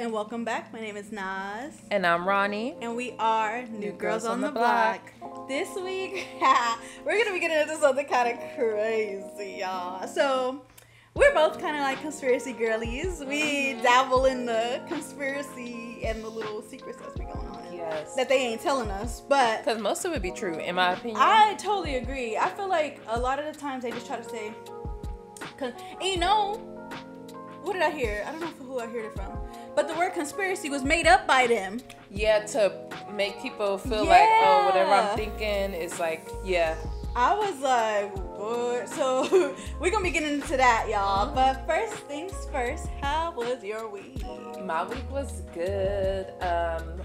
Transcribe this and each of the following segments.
and welcome back. My name is Naz. And I'm Ronnie. And we are New Girls on the Block. This week, we're going to be getting into something kind of crazy, y'all. So, we're both kind of like conspiracy girlies. We dabble in the conspiracy and the little secrets that's been going on. Yes. That they ain't telling us, but... Because most of it be true, in my opinion. I totally agree. I feel like a lot of the times they just try to say... And you know... What did I hear? I don't know who I heard it from. But the word conspiracy was made up by them. Yeah, to make people feel like, oh, whatever I'm thinking is like, yeah. I was like, what? So, we're going to be getting into that, y'all. But first things first, how was your week? My week was good.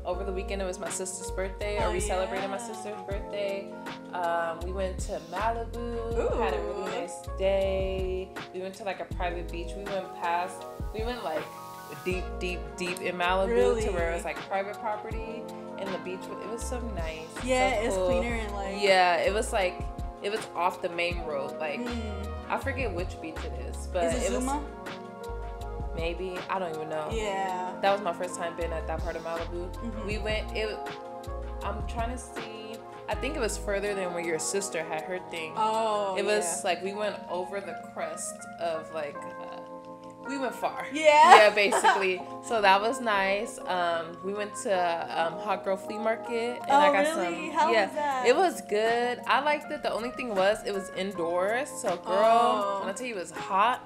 Over the weekend, it was my sister's birthday. We celebrated my sister's birthday. We went to Malibu, had a really nice day. We went to like a private beach. We went like deep in Malibu to where it was like private property, and the beach, it was so nice. Yeah, so it's cool. cleaner and like... Yeah, it was off the main road. Like, I forget which beach it is, but is it Zuma? Maybe, I don't even know. Yeah. That was my first time being at that part of Malibu. We went, I'm trying to see, I think it was further than where your sister had her thing. Oh, it was like, we went over the crest of like, we went far. Yeah. Yeah, basically. So that was nice. We went to Hot Girl Flea Market. And I got really? How was that? It was good. I liked it. The only thing was, it was indoors. So, girl, when I tell you it was hot,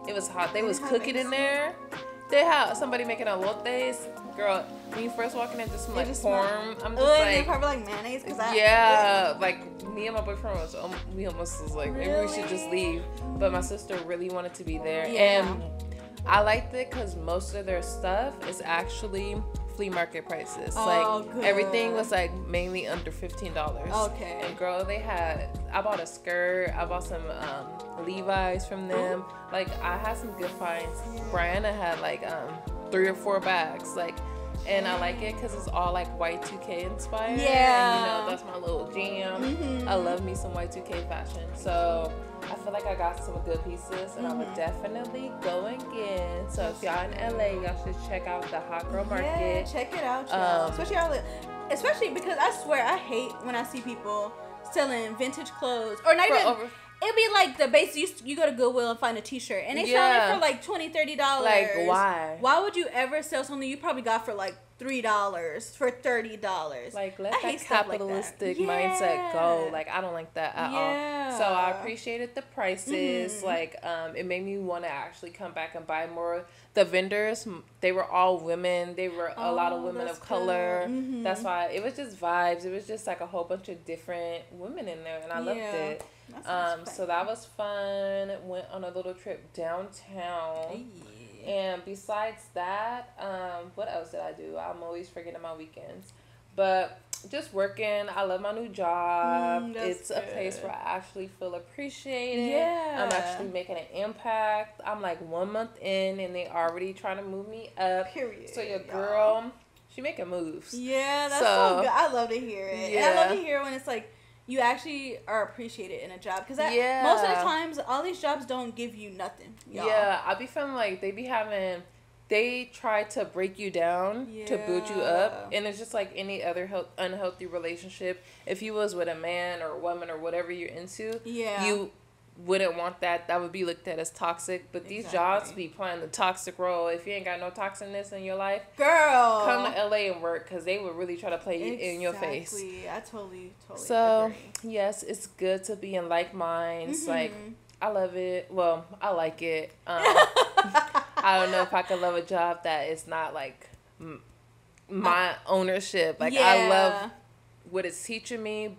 it was hot. They was cooking in there. They had somebody making elotes. Girl, when you first walk in, it just smelled like corn. I'm just like... probably like mayonnaise. Like me and my boyfriend we almost was like, maybe we should just leave. But my sister really wanted to be there. Yeah. And I liked it because most of their stuff is actually flea market prices. Good. Everything was like mainly under $15. Okay. And girl, I bought a skirt. I bought some Levi's from them. Like, I had some good finds. Brianna had like 3 or 4 bags. Like, and I like it because it's all like Y2K inspired. Yeah. And you know, that's my little jam. I love me some Y2K fashion. So I feel like I got some good pieces, and I would definitely go again. So if y'all in LA, y'all should check out the Hot Girl Market. Yeah, check it out, y'all. Especially because I swear I hate when I see people selling vintage clothes or not even. It'd be like the base. You go to Goodwill and find a t-shirt, and they sell it for like $20, $30. Like, why? Why would you ever sell something you probably got for like $3 for $30? Like, let that capitalistic mindset go. Like, I don't like that at all. So I appreciated the prices. Like, it made me want to actually come back and buy more. The vendors, they were all women. They were a lot of women of color. That's why it was just vibes. It was just like a whole bunch of different women in there, and I loved it. So that was fun. Went on a little trip downtown. And besides that, what else did I do? I'm always forgetting my weekends. But just working. I love my new job. It's a place where I actually feel appreciated. Yeah. I'm actually making an impact. I'm like 1 month in, and they already trying to move me up. Period. So your girl, she making moves. Yeah, that's so good. I love to hear it. Yeah. And I love to hear when it's like, you actually are appreciated in a job. Because most of the times, all these jobs don't give you nothing, y'all. Yeah, I be feeling like they try to break you down to build you up. And it's just like any other unhealthy relationship. If you was with a man or a woman or whatever you're into, you wouldn't want that. That would be looked at as toxic. But these jobs be playing the toxic role. If you ain't got no toxicness in your life, girl, come to LA and work, because they would really try to play you in your face. I totally so agree. Yes, it's good to be in like minds. Like, I love it. Well, I like it. I don't know if I could love a job that is not like my ownership. Like, I love what it's teaching me,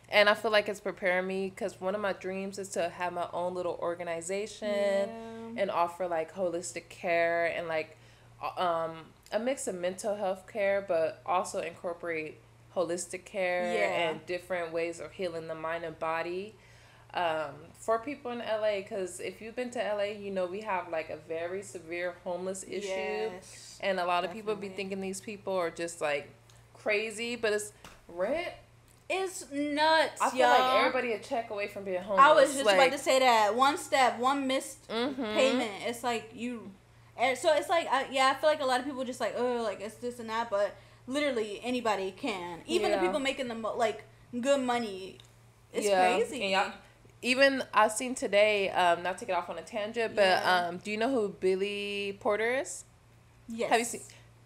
and I feel like it's preparing me, because one of my dreams is to have my own little organization and offer like holistic care and like a mix of mental health care, but also incorporate holistic care and different ways of healing the mind and body for people in LA. Because if you've been to LA, you know we have like a very severe homeless issue, and a lot of people be thinking these people are just like crazy, but it's rent. It's nuts, I feel like everybody a check away from being homeless. I was just about to say that. One missed payment. It's like you And so it's like, I feel like a lot of people just like, oh, like it's this and that, but literally anybody can. Even the people making the like good money. It's crazy. And even I seen today, not to get off on a tangent, but do you know who Billy Porter is? Yes. Have you seen?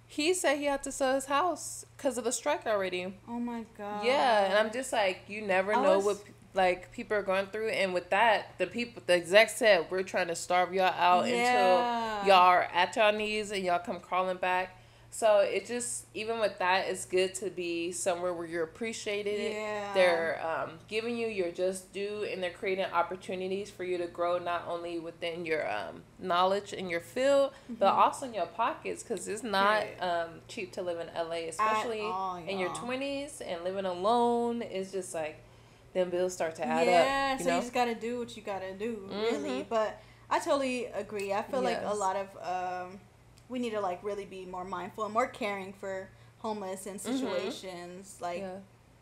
He said he had to sell his house because of the strike already. Oh my God. Yeah, and I'm just like, you never know what like people are going through, and with that, the exec said we're trying to starve y'all out until y'all are at y'all knees and y'all come crawling back. So it just, even with that, it's good to be somewhere where you're appreciated. Yeah. They're giving you your just due, and they're creating opportunities for you to grow not only within your knowledge in your field, but also in your pockets, because it's not cheap to live in LA, especially in your 20s, and living alone is just like, them bills start to add up. Yeah, so you just got to do what you got to do, really. But I totally agree. I feel like a lot of... we need to, like, really be more mindful and more caring for homeless in situations, like,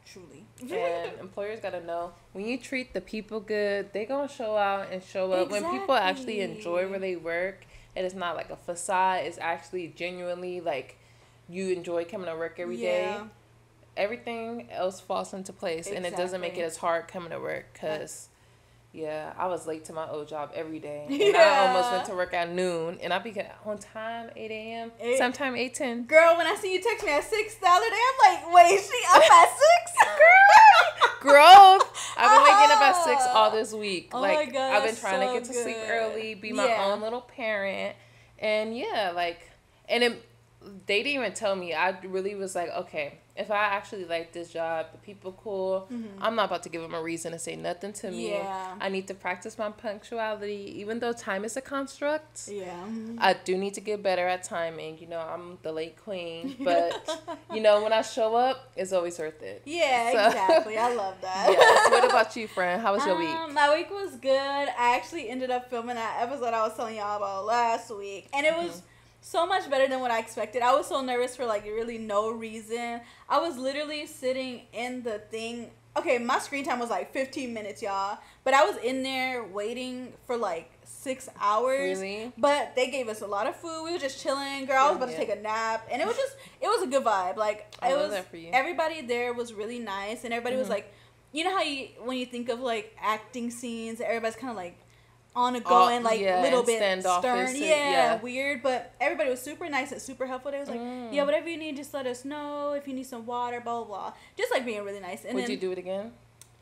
truly. And employers got to know, when you treat the people good, they going to show out and show up. When people actually enjoy where they work, and it's not like a facade, it's actually genuinely, like, you enjoy coming to work every day, everything else falls into place, and it doesn't make it as hard coming to work, because... Yeah, I was late to my old job every day. And I almost went to work at noon. And I be on time, 8 a.m. Sometime 8:10. Girl, when I see you text me at 6 the other day, I'm like, wait, she up at 6? Girl! Growth! I've been waking up at 6 all this week. Oh like, my God, I've been trying to get to sleep early, be my own little parent. And yeah, like, and they didn't even tell me. I really was like, okay, if I actually like this job, the people cool, I'm not about to give them a reason to say nothing to me. I need to practice my punctuality, even though time is a construct. I do need to get better at timing. You know, I'm the late queen, but you know, when I show up, it's always worth it. Exactly. I love that. So what about you, friend? How was your week? My week was good. I actually ended up filming that episode I was telling y'all about last week, and it was so much better than what I expected. I was so nervous for, like, really no reason. I was literally sitting in the thing. Okay, my screen time was, like, 15 minutes, y'all. But I was in there waiting for, like, 6 hours. Really? But they gave us a lot of food. We were just chilling. Girl, I was about to take a nap. And it was a good vibe. Like, I love that for you. Everybody there was really nice. And everybody was, like, you know how when you think of, like, acting scenes, everybody's kind of, like, on a go and like little bit stern, weird, but everybody was super nice and super helpful. They was like, yeah, whatever you need, just let us know. If you need some water, blah blah blah. Just like being really nice. And would you do it again?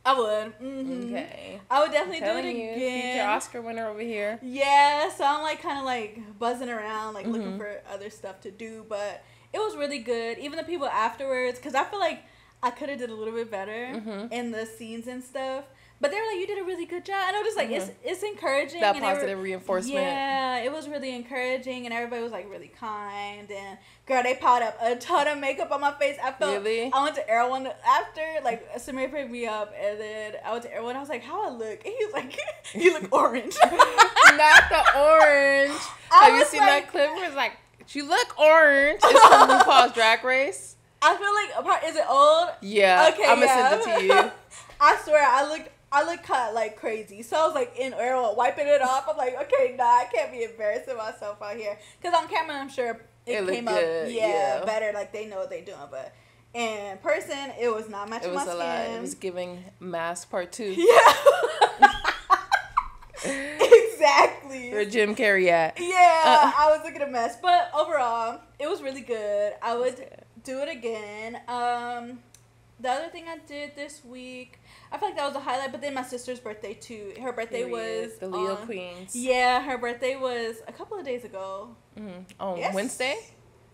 I would. Okay. I would definitely do it again. Future Oscar winner over here. Yeah, so I'm like kind of like buzzing around, like looking for other stuff to do, but it was really good. Even the people afterwards, because I feel like I could have did a little bit better in the scenes and stuff. But they were like, you did a really good job. And I was just like, it's encouraging. That positive reinforcement. Yeah, it was really encouraging. And everybody was like really kind. And girl, they piled up a ton of makeup on my face. I felt, I went to Errol after, like, Samir picked me up. And then I went to Errol and I was like, how I look? And he was like, you look orange. Not the orange. Have you seen that clip where it's like, you look orange? It's from RuPaul's Drag Race. I feel like, is it old? Yeah. Okay, I'm going to send it to you. I swear, I look cut like crazy. So I was like in Arrow wiping it off. I'm like, okay, nah, I can't be embarrassing myself out here. Because on camera, I'm sure it came up better. Like they know what they're doing. But in person, it was not matching my skin. It was a lot. It was giving Mask Part 2. Yeah. Exactly. Where Jim Carrey at. Yeah, I was looking a mess. But overall, it was really good. I would do it again. The other thing I did this week, I feel like that was a highlight, but then my sister's birthday too. Her birthday was the Leo Queens. Yeah, her birthday was a couple of days ago. On Wednesday?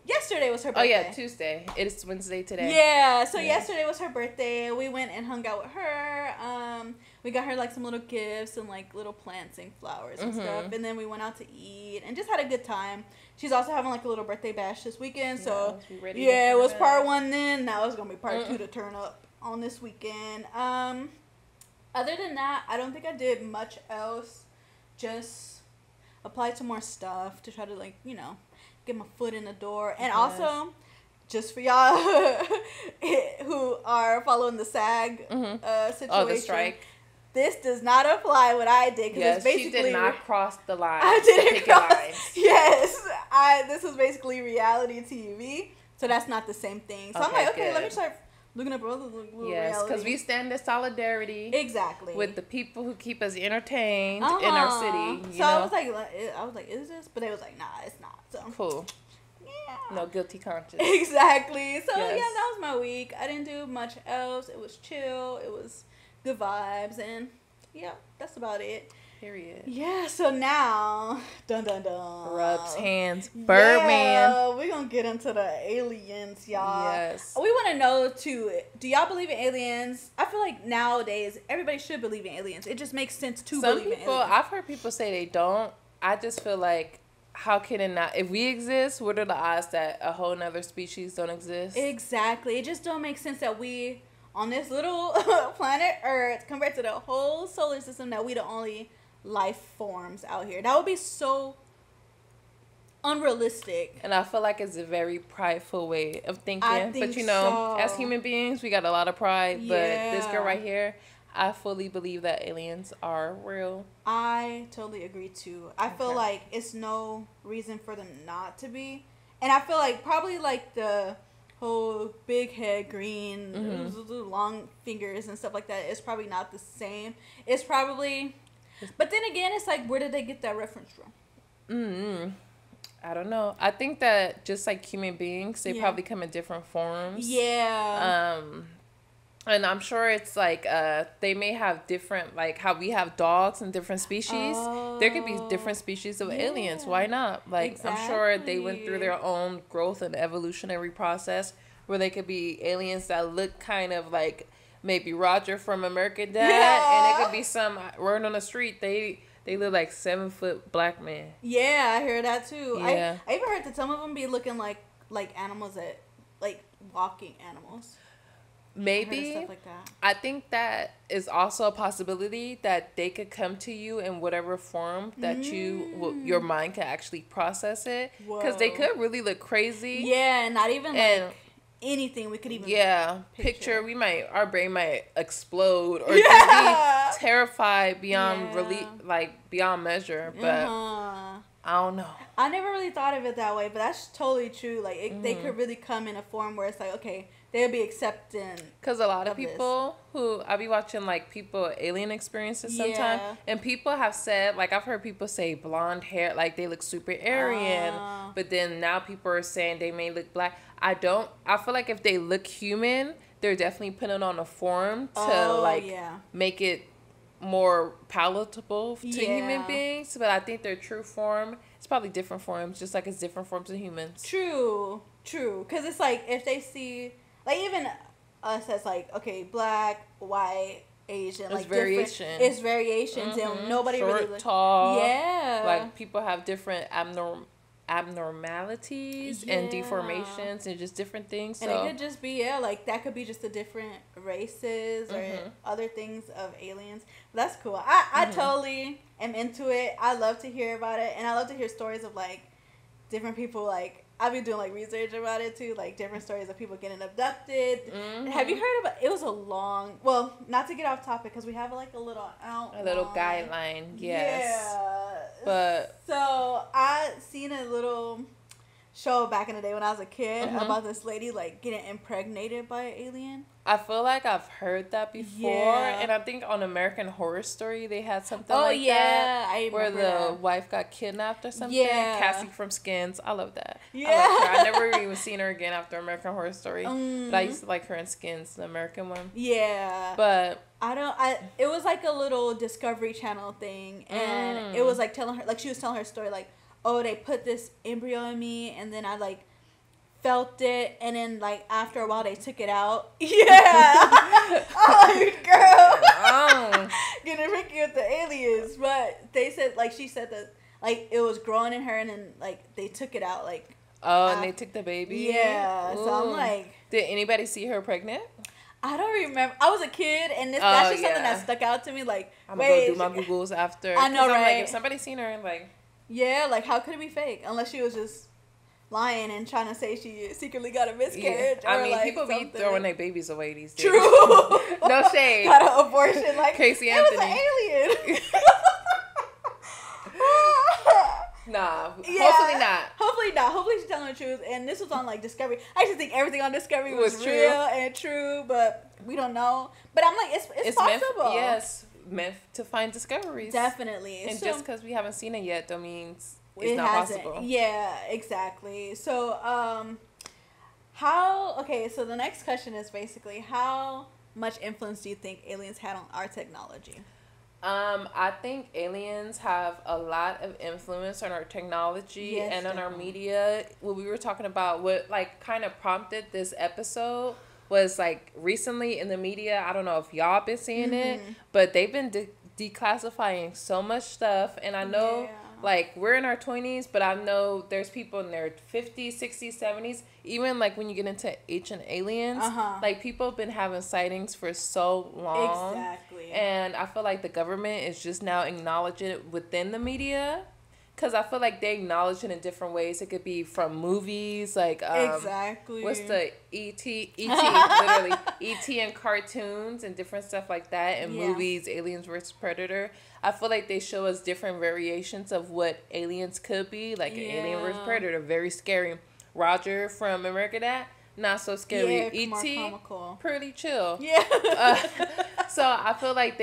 Yesterday was her birthday. Oh yeah, Tuesday. It is Wednesday today. Yeah, so yesterday was her birthday. We went and hung out with her. We got her like some little gifts and like little plants and flowers and stuff. And then we went out to eat and just had a good time. She's also having like a little birthday bash this weekend. So it was part 1 then. Now it's gonna be part 2 to turn up on this weekend. Other than that, I don't think I did much else. Just applied some more stuff to try to like, you know, get my foot in the door. And also, just for y'all who are following the SAG situation. Oh, the strike. This does not apply what I did. Yes, it's basically, she did not cross the line. I didn't cross. Yes. this is basically reality TV, so that's not the same thing. So I'm like, okay, let me start looking up other little yes, because we stand in solidarity exactly with the people who keep us entertained in our city. You know? I was like, is this? But they was like, nah, it's not. So cool. Yeah. No guilty conscience. Exactly. So yes. yeah, that was my week. I didn't do much else. It was chill. It was good vibes, and yeah, that's about it. Period. Yeah, so now, dun dun dun. Rubs hands, Birdman. Yeah, we're gonna get into the aliens, y'all. Yes. We want to know, too, do y'all believe in aliens? I feel like nowadays, everybody should believe in aliens. It just makes sense to believe in aliens. I've heard people say they don't. I just feel like, how can it not? If we exist, what are the odds that a whole nother species don't exist? Exactly. It just don't make sense that we, on this little planet Earth, compared to the whole solar system, that we the only life forms out here. That would be so unrealistic. And I feel like it's a very prideful way of thinking. But you know, as human beings, we got a lot of pride. Yeah. But this girl right here, I fully believe that aliens are real. I totally agree too. I feel like it's no reason for them not to be. And I feel like probably like the whole big head, green, long fingers and stuff like that, it's probably not the same. It's probably... But then again, it's like, where did they get that reference from? I don't know. I think that just like human beings, they probably come in different forms. Yeah. And I'm sure it's like they may have different, like how we have dogs in different species. There could be different species of aliens. Why not? Like, I'm sure they went through their own growth and evolutionary process where they could be aliens that look kind of like maybe Roger from American Dad, and it could be some word on the street. They look like 7-foot black men. Yeah, I hear that too. Yeah. I even heard that some of them be looking like animals that like walking animals. Maybe. Stuff like that. I think that is also a possibility that they could come to you in whatever form that your mind can actually process it. Because they could really look crazy. Yeah, not even like anything we could even picture. Our brain might explode or just be terrified beyond beyond measure. But I don't know. I never really thought of it that way, but that's totally true. Like they could really come in a form where it's like, okay, they'll be accepting. Because a lot of people who I be watching like alien experiences sometimes, and people have said, like I've heard people say blonde hair, like they look super Aryan, but then now people are saying they may look black. I feel like if they look human, they're definitely putting on a form to make it more palatable to human beings. But I think their true form, it's probably different forms, just like it's different forms of humans. True. Because it's like if they see, like even us as like, okay, black, white, Asian, it's like variation. It's variations, and nobody short, really tall. Yeah. Like people have different abnormalities and deformations and just different things. And it could just be like that could be just the different races or other things of aliens. That's cool. I totally am into it. I love to hear about it, and I love to hear stories of like different people. Like I've been doing like research about it too, like different stories of people getting abducted. Have you heard about? It was a long. Well, not to get off topic because we have like a little outline. A little guideline, yes. Yeah. But so I seen a little show back in the day when I was a kid about this lady like getting impregnated by an alien. I feel like I've heard that before, and I think on American Horror Story they had something that. I where the that. Wife got kidnapped or something. Yeah. Cassie from Skins. I love that. Yeah. I loved her. I never even seen her again after American Horror Story. But I used to like her in Skins, the American one. Yeah. But it was like a little Discovery Channel thing, and it was like telling her, like she was telling her story, like, oh, they put this embryo in me, and then I like felt it, and then like after a while they took it out. Oh, girl. Getting freaky with the aliens. But they said, like she said that like it was growing in her, and then like they took it out, like and they took the baby. Yeah. Ooh. So I'm like, did anybody see her pregnant? I don't remember. I was a kid, and that's just something that stuck out to me. Like, I'm gonna go do my Googles after. I know, right? I'm like, if somebody seen her, like, like how could it be fake unless she was just lying and trying to say she secretly got a miscarriage. Yeah. I mean, like people be throwing their babies away these days. True. No shade. Got an abortion like Casey Anthony. It was an alien. Nah, hopefully not. Hopefully yeah, hopefully she's telling the truth. And this was on like Discovery. I just think everything on Discovery was true. real and true, but we don't know. But I'm like, it's possible. Yes, meant to find discoveries. Definitely. And so, just because we haven't seen it yet, don't mean it's not possible. Yeah, exactly. So, so the next question is basically, how much influence do you think aliens had on our technology? I think aliens have a lot of influence on our technology and on our media. What we were talking about, what like kind of prompted this episode was like recently in the media. I don't know if y'all been seeing it, but they've been declassifying so much stuff. And I know like we're in our 20s, but I know there's people in their 50s, 60s, 70s. Even like when you get into ancient aliens, like people have been having sightings for so long. Exactly. And I feel like the government is just now acknowledging it within the media. Because I feel like they acknowledge it in different ways. It could be from movies, like exactly. What's the E.T. literally E.T. and cartoons and different stuff like that, and movies, Aliens vs. Predator. I feel like they show us different variations of what aliens could be, like an Alien vs. Predator, very scary. Roger from American Dad, not so scary. E.T. pretty chill. Yeah. So I feel like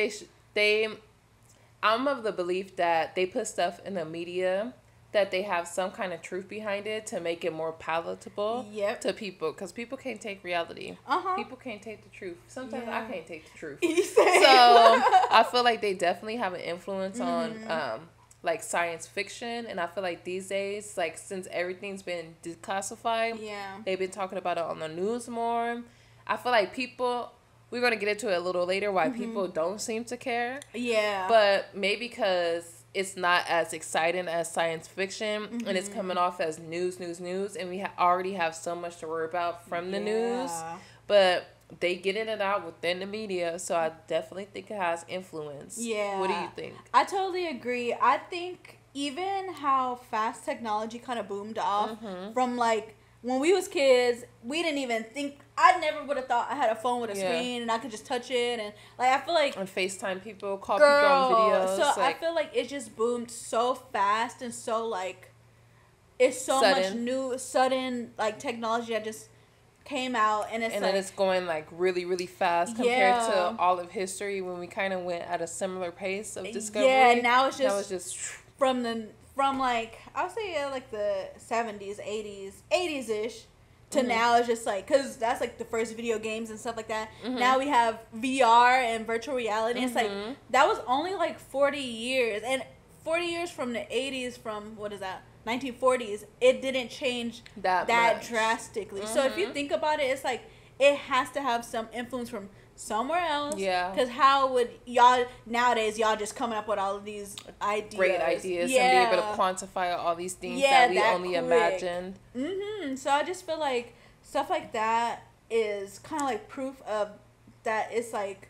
I'm of the belief that they put stuff in the media that they have some kind of truth behind it to make it more palatable to people. Because people can't take reality. People can't take the truth. Sometimes I can't take the truth. So I feel like they definitely have an influence on like science fiction. And I feel like these days, like since everything's been declassified, they've been talking about it on the news more. I feel like people... We're going to get into it a little later why people don't seem to care. Yeah. But maybe because it's not as exciting as science fiction and it's coming off as news. And we already have so much to worry about from the news. But they getting it out within the media. So I definitely think it has influence. Yeah. What do you think? I totally agree. I think even how fast technology kind of boomed off from like when we was kids, we didn't even think... I never would have thought I had a phone with a screen and I could just touch it. And, like, I feel like... On FaceTime people, call people on videos. So, I feel like it just boomed so fast and so, like... It's so much new, sudden, like, technology that just came out. And it's then it's going, like, really, really fast compared to all of history when we kind of went at a similar pace of discovery. Yeah, now it's just from like, I would say like the 70s, 80s-ish to now it's just like, because that's like the first video games and stuff like that. Now we have VR and virtual reality. It's like, that was only like 40 years. And 40 years from the 80s, from, what is that, 1940s, it didn't change that drastically. So if you think about it, it's like, it has to have some influence from somewhere else. Yeah. Because how would y'all nowadays just coming up with all of these ideas? Great ideas and be able to quantify all these things that we only imagined. So I just feel like stuff like that is kind of like proof of that. It's like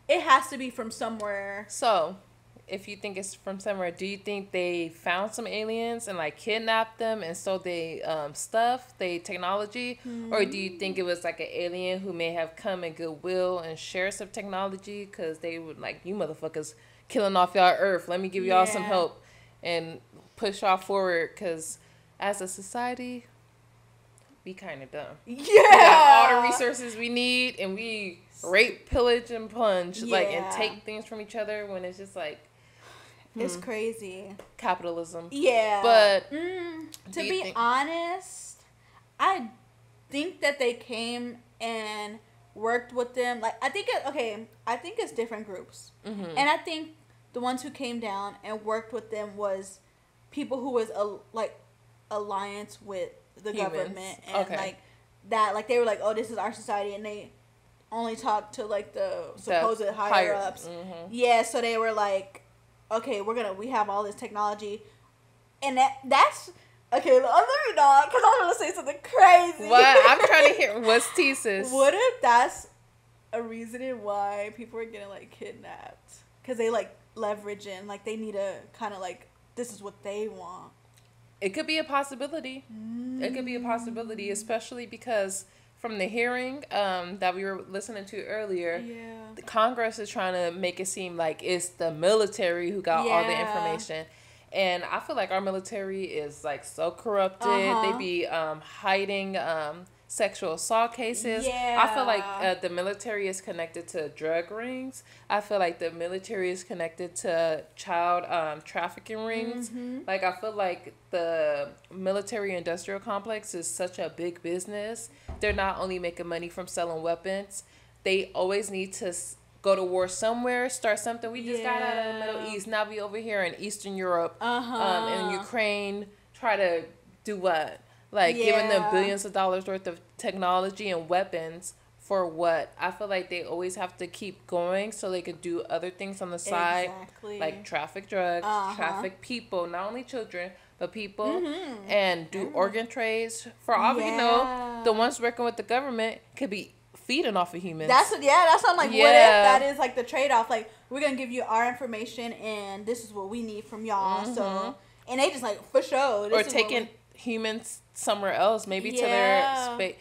it has to be from somewhere. So if you think it's from somewhere, do you think they found some aliens and like kidnapped them and stole they stuff, they technology, or do you think it was like an alien who may have come in goodwill and share some technology because they would like, you motherfuckers killing off y'all Earth, let me give y'all some help and push y'all forward, because as a society we kind of dumb. We got all the resources we need and we rape, pillage, and plunge like and take things from each other when it's just like it's crazy. Capitalism. Yeah. But to be honest, I think that they came and worked with them. Like, I think it's different groups. And I think the ones who came down and worked with them was people who was alliance with the government and like that. Like, they were like, oh, this is our society, and they only talked to like the supposed higher ups. Yeah, so they were like, okay, we have all this technology, and that's okay. Let me not, because I'm gonna say something crazy. What? I'm trying to hear. What's thesis? What if that's a reasoning why people are getting like kidnapped? Because they like leveraging, like they need a kind of like, this is what they want. It could be a possibility. It could be a possibility, especially because from the hearing that we were listening to earlier, the Congress is trying to make it seem like it's the military who got all the information. And I feel like our military is like so corrupted. They be hiding sexual assault cases. Yeah. I feel like the military is connected to drug rings. I feel like the military is connected to child trafficking rings. Like, I feel like the military industrial complex is such a big business. They're not only making money from selling weapons, they always need to go to war somewhere, start something. We just got out of the Middle East. Now we over here in Eastern Europe, in Ukraine, try to do what? Like, giving them billions of dollars worth of technology and weapons for what? I feel like they always have to keep going so they could do other things on the side. Exactly. Like traffic drugs, traffic people, not only children, but people, and do organ trades. For all we know, the ones working with the government could be feeding off of humans. That's what I'm like, what if that is like the trade-off? Like, we're going to give you our information and this is what we need from y'all. So, and they just like, for sure. Or taking humans somewhere else, maybe to their space.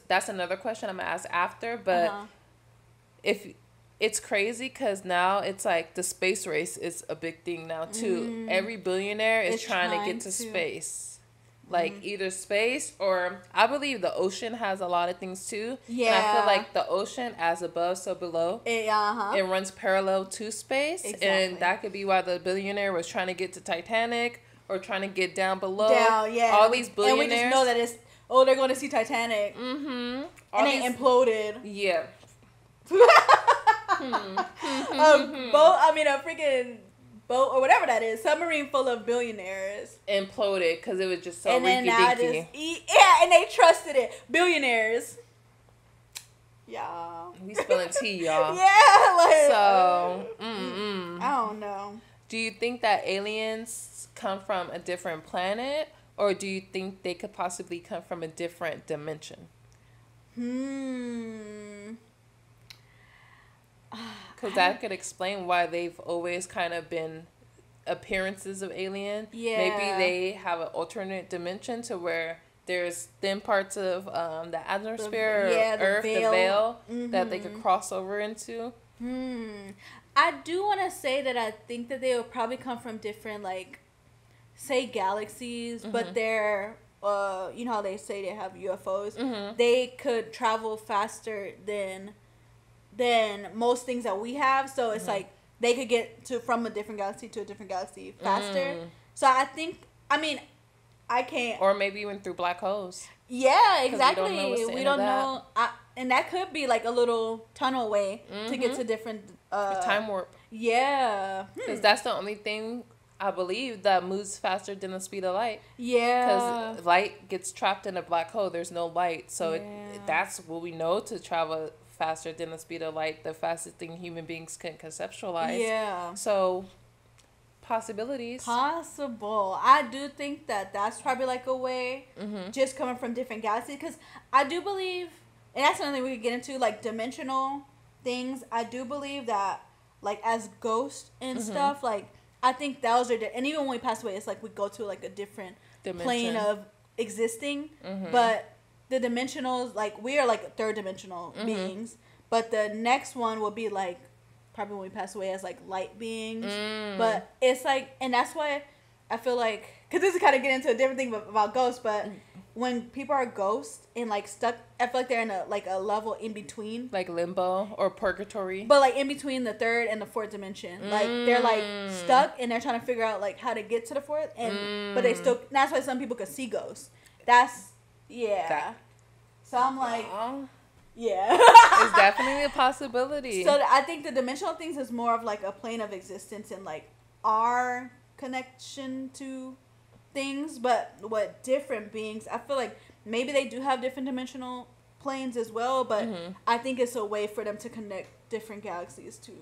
That's another question I'm gonna ask after, but if it's crazy because now it's like the space race is a big thing now too. Every billionaire is trying to get to space, like either space or I believe the ocean has a lot of things too. And I feel like the ocean, as above so below, it runs parallel to space, and that could be why the billionaire was trying to get to Titanic. Or trying to get down below. All these billionaires. And we just know that it's, they're going to see Titanic. And they imploded. Yeah. A freaking boat or whatever that is. Submarine full of billionaires. Imploded because it was just so and rinky-dinky. And they trusted it. Billionaires. Y'all. We spilling tea, y'all. So, I don't know. Do you think that aliens come from a different planet, or do you think they could possibly come from a different dimension? Because that could explain why they've always kind of been appearances of alien. Maybe they have an alternate dimension to where there's thin parts of the atmosphere, Earth, the veil that they could cross over into. I do want to say that I think that they will probably come from different, like, say galaxies, but they're, you know how they say they have UFOs? They could travel faster than most things that we have. So it's like they could get from a different galaxy to a different galaxy faster. So I think, I can't. Or maybe even through black holes. Yeah, exactly. We don't know. And that could be like a little tunnel way to get to different... time warp. Yeah. Because that's the only thing, I believe, that moves faster than the speed of light. Yeah. Because light gets trapped in a black hole. There's no light. So that's what we know to travel faster than the speed of light. The fastest thing human beings can conceptualize. Yeah. So... possibilities. Possible. I do think that that's probably like a way, just coming from different galaxies, because I do believe, and that's something we could get into, like dimensional things. I do believe that, like, as ghosts and stuff, like, I think those are, and even when we pass away, it's like we go to like a different plane of existing, but the dimensionals, like, we are like third dimensional beings, but the next one will be like probably when we pass away as like light beings. But it's like, and that's why I feel like, because this is kind of getting into a different thing about ghosts, but when people are ghosts and like stuck, I feel like they're in a level in between, like limbo or purgatory, but like in between the third and the fourth dimension. Like they're like stuck and they're trying to figure out like how to get to the fourth, and but they still, that's why some people could see ghosts. That's so I'm like, it's definitely a possibility. So I think the dimensional things is more of like a plane of existence and like our connection to things, but what different beings, I feel like maybe they do have different dimensional planes as well, but I think it's a way for them to connect different galaxies to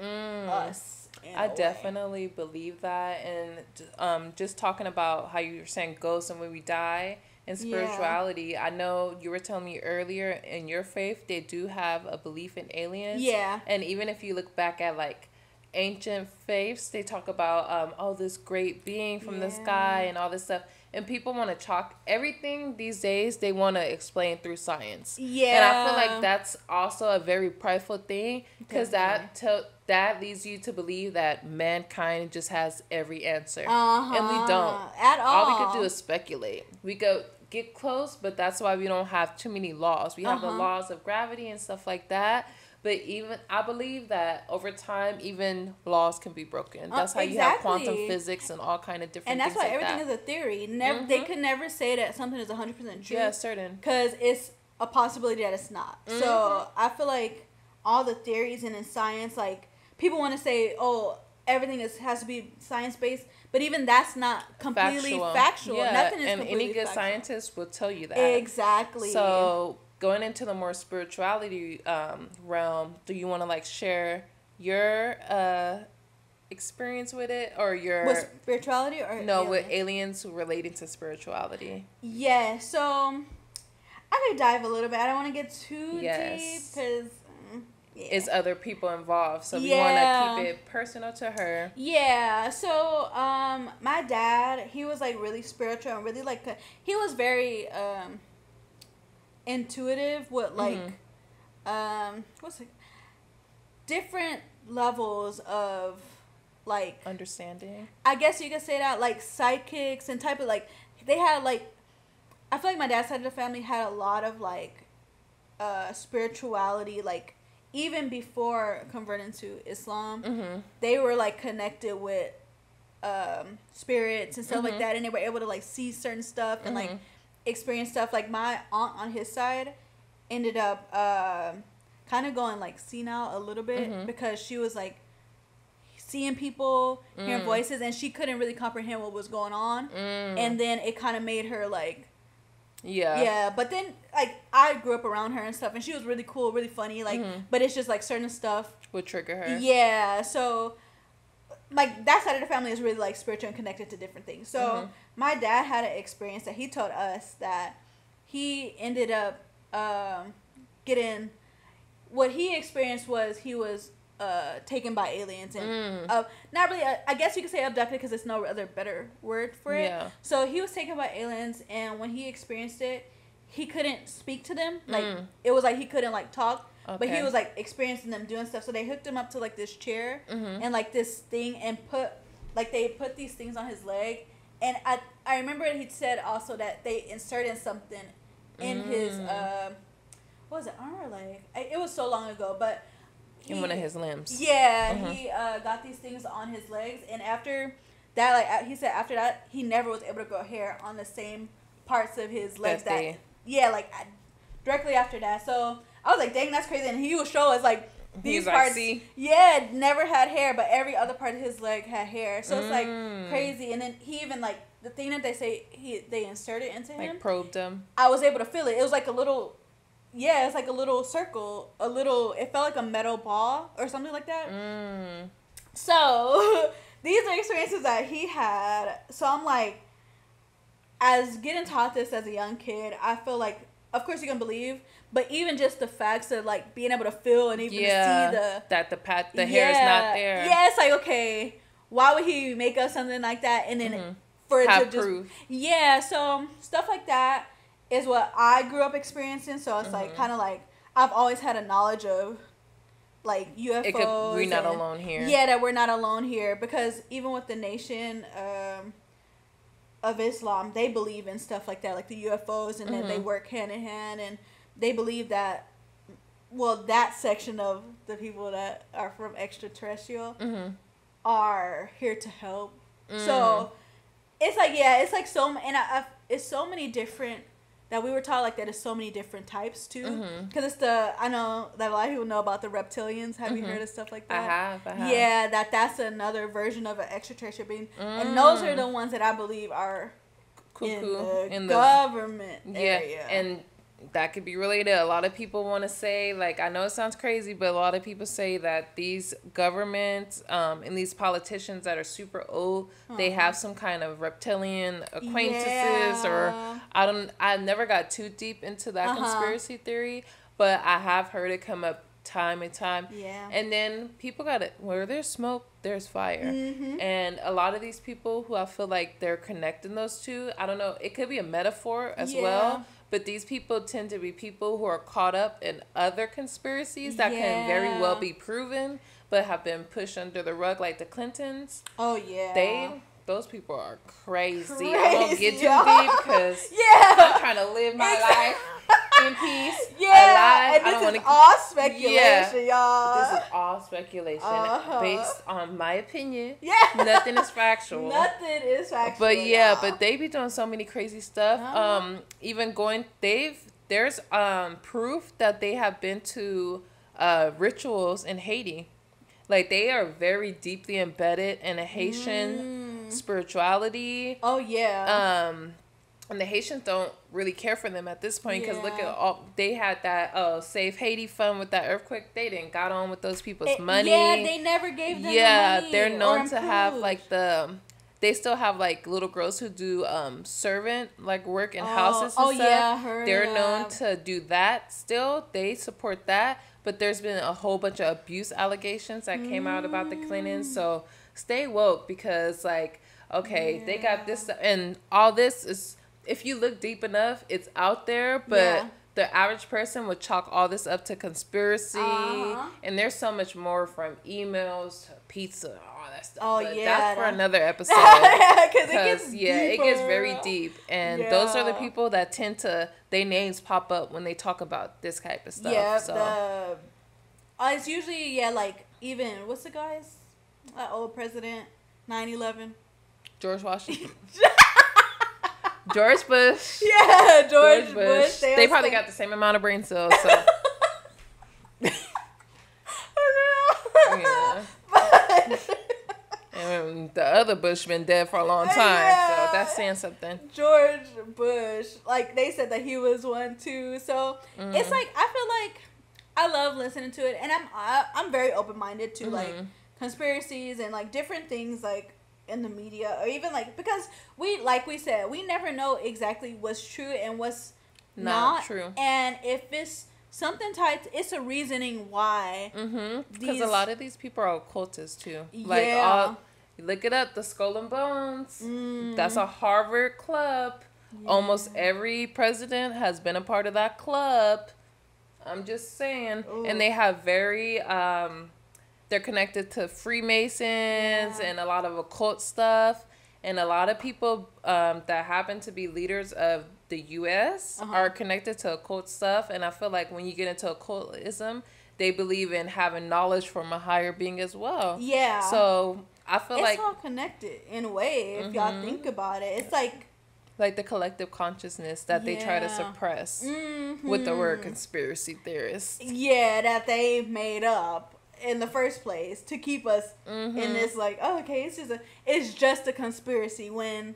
us. I definitely believe that. And just talking about how you were saying ghosts and when we die and spirituality, I know you were telling me earlier in your faith they do have a belief in aliens. And even if you look back at like ancient faiths, they talk about this great being from the sky and all this stuff. And people want to chalk everything these days, they want to explain through science. Yeah. And I feel like that's also a very prideful thing, because that leads you to believe that mankind just has every answer. And we don't. At all. All we could do is speculate. We could get close, but that's why we don't have too many laws. We have the laws of gravity and stuff like that. But even, I believe that over time, even laws can be broken. That's how you have quantum physics and all kind of different things. And that's why everything is a theory. They could never say that something is 100% true. Yeah, certain. Because it's a possibility that it's not. So I feel like all the theories and in science, like, people want to say, oh, everything has to be science-based. But even that's not completely factual. Yeah, nothing is and completely any good factual. scientist will tell you that. Exactly. So going into the more spirituality realm, do you want to like share your experience with it, or your with spirituality, or no aliens? With aliens relating to spirituality? Yeah. So I could dive a little bit. I don't want to get too deep because it's other people involved, so we want to keep it personal to her. Yeah. So my dad, he was like really spiritual and really like he was very intuitive with like what's it, different levels of like understanding, I guess you could say that, like psychics and type of like, they had like, I feel like my dad's side of the family had a lot of like spirituality, like even before converting to Islam. They were like connected with spirits and stuff like that, and they were able to like see certain stuff and like experience stuff. Like my aunt on his side ended up kind of going like senile a little bit because she was like seeing people, hearing voices, and she couldn't really comprehend what was going on. And then it kind of made her like but then like I grew up around her and stuff, and she was really cool, really funny, like but it's just like certain stuff would trigger her. So like that side of the family is really like spiritual and connected to different things. So my dad had an experience that he told us that he ended up getting, what he experienced was he was taken by aliens and not really I guess you could say abducted, because there's no other better word for it. So he was taken by aliens, and when he experienced it, he couldn't speak to them. Like it was like he couldn't like talk. But he was like experiencing them doing stuff. So they hooked him up to like this chair and like this thing, and they put these things on his leg. And I remember he'd said also that they inserted something in his what was it, arm or leg? It was so long ago, but in one of his limbs. Yeah, he got these things on his legs, and after that, like he said, after that he never was able to grow hair on the same parts of his legs directly after that. So I was like, dang, that's crazy. And he would show us like these parts. Like, never had hair, but every other part of his leg had hair. So it's like crazy. And then he even like the thing that they say they inserted into him, like probed him. I was able to feel it. It was like a little, it's like a little circle, it felt like a metal ball or something like that. So these are experiences that he had. So I'm like, as getting taught this as a young kid, I feel like, of course you can believe, but even just the facts of like being able to feel and even to see the hair is not there. Yeah, it's like, okay, why would he make up something like that, and then for it have to just proof. So stuff like that is what I grew up experiencing. So it's like kind of like I've always had a knowledge of like UFOs. We're not alone here. Yeah, that we're not alone here, because even with the Nation of Islam, they believe in stuff like that, like the UFOs, and then they work hand in hand, and they believe that, well, that section of the people that are from extraterrestrial are here to help. So it's like, it's like it's so many different, that we were taught like that is so many different types too, because I know that a lot of people know about the reptilians. Have you heard of stuff like that? I have. Yeah, that's another version of an extraterrestrial being, and those are the ones that I believe are in the government area. And that could be related. A lot of people want to say, like, I know it sounds crazy, but a lot of people say that these governments and these politicians that are super old, they have some kind of reptilian acquaintances, or I never got too deep into that conspiracy theory, but I have heard it come up time and time. Yeah. And then people got it. Where there's smoke, there's fire. And a lot of these people who I feel like they're connecting those two, I don't know, it could be a metaphor as well. But these people tend to be people who are caught up in other conspiracies that can very well be proven, but have been pushed under the rug, like the Clintons. Oh, yeah. Those people are crazy. I won't get too deep because I'm trying to live my life in peace. Yeah, and this is all speculation, y'all. This is all speculation based on my opinion. Yeah. Nothing is factual. Nothing is factual. But but they be doing so many crazy stuff. Even there's proof that they have been to rituals in Haiti. Like, they are very deeply embedded in a Haitian spirituality. Oh, yeah. And the Haitians don't really care for them at this point because look at all they had that Save Haiti fund with that earthquake. They didn't got on with those people's money. Yeah, they never gave them the money. They're known to have like they still have like little girls who do servant like work in houses and stuff. Yeah, I heard they're known to do that still. They support that. But there's been a whole bunch of abuse allegations that came out about the Clintons. So stay woke because, like, okay, they got this. And all this is, if you look deep enough, it's out there. But the average person would chalk all this up to conspiracy. And there's so much more, from emails to pizza, all that stuff. Oh, but yeah. that's for another episode. Because it gets very deep. And those are the people that tend to, their names pop up when they talk about this type of stuff. Yeah, so. It's usually, like, even, what's the guy's? That old president, 9/11. George Washington. George Bush. Yeah, George Bush. They probably got the same amount of brain cells, so. Yeah. And the other Bush been dead for a long time, so that's saying something. George Bush, like, they said that he was one too, so it's like, I feel like I love listening to it, and I'm very open-minded to like conspiracies and like different things like in the media, or even like, because we said, we never know exactly what's true and what's not true, and if it's something tied to, it's a reasoning why. Because a lot of these people are occultists too. Like, look it up, the Skull and Bones. That's a Harvard club. Almost every president has been a part of that club. I'm just saying. Ooh. And they have very, they're connected to Freemasons and a lot of occult stuff. And a lot of people that happen to be leaders of the U.S. are connected to occult stuff. And I feel like when you get into occultism, they believe in having knowledge from a higher being as well. Yeah. So I feel like it's all connected in a way if y'all think about it. It's like the collective consciousness that they try to suppress with the word conspiracy theorists. Yeah, that they made up in the first place to keep us in this like, oh, okay, it's just a conspiracy when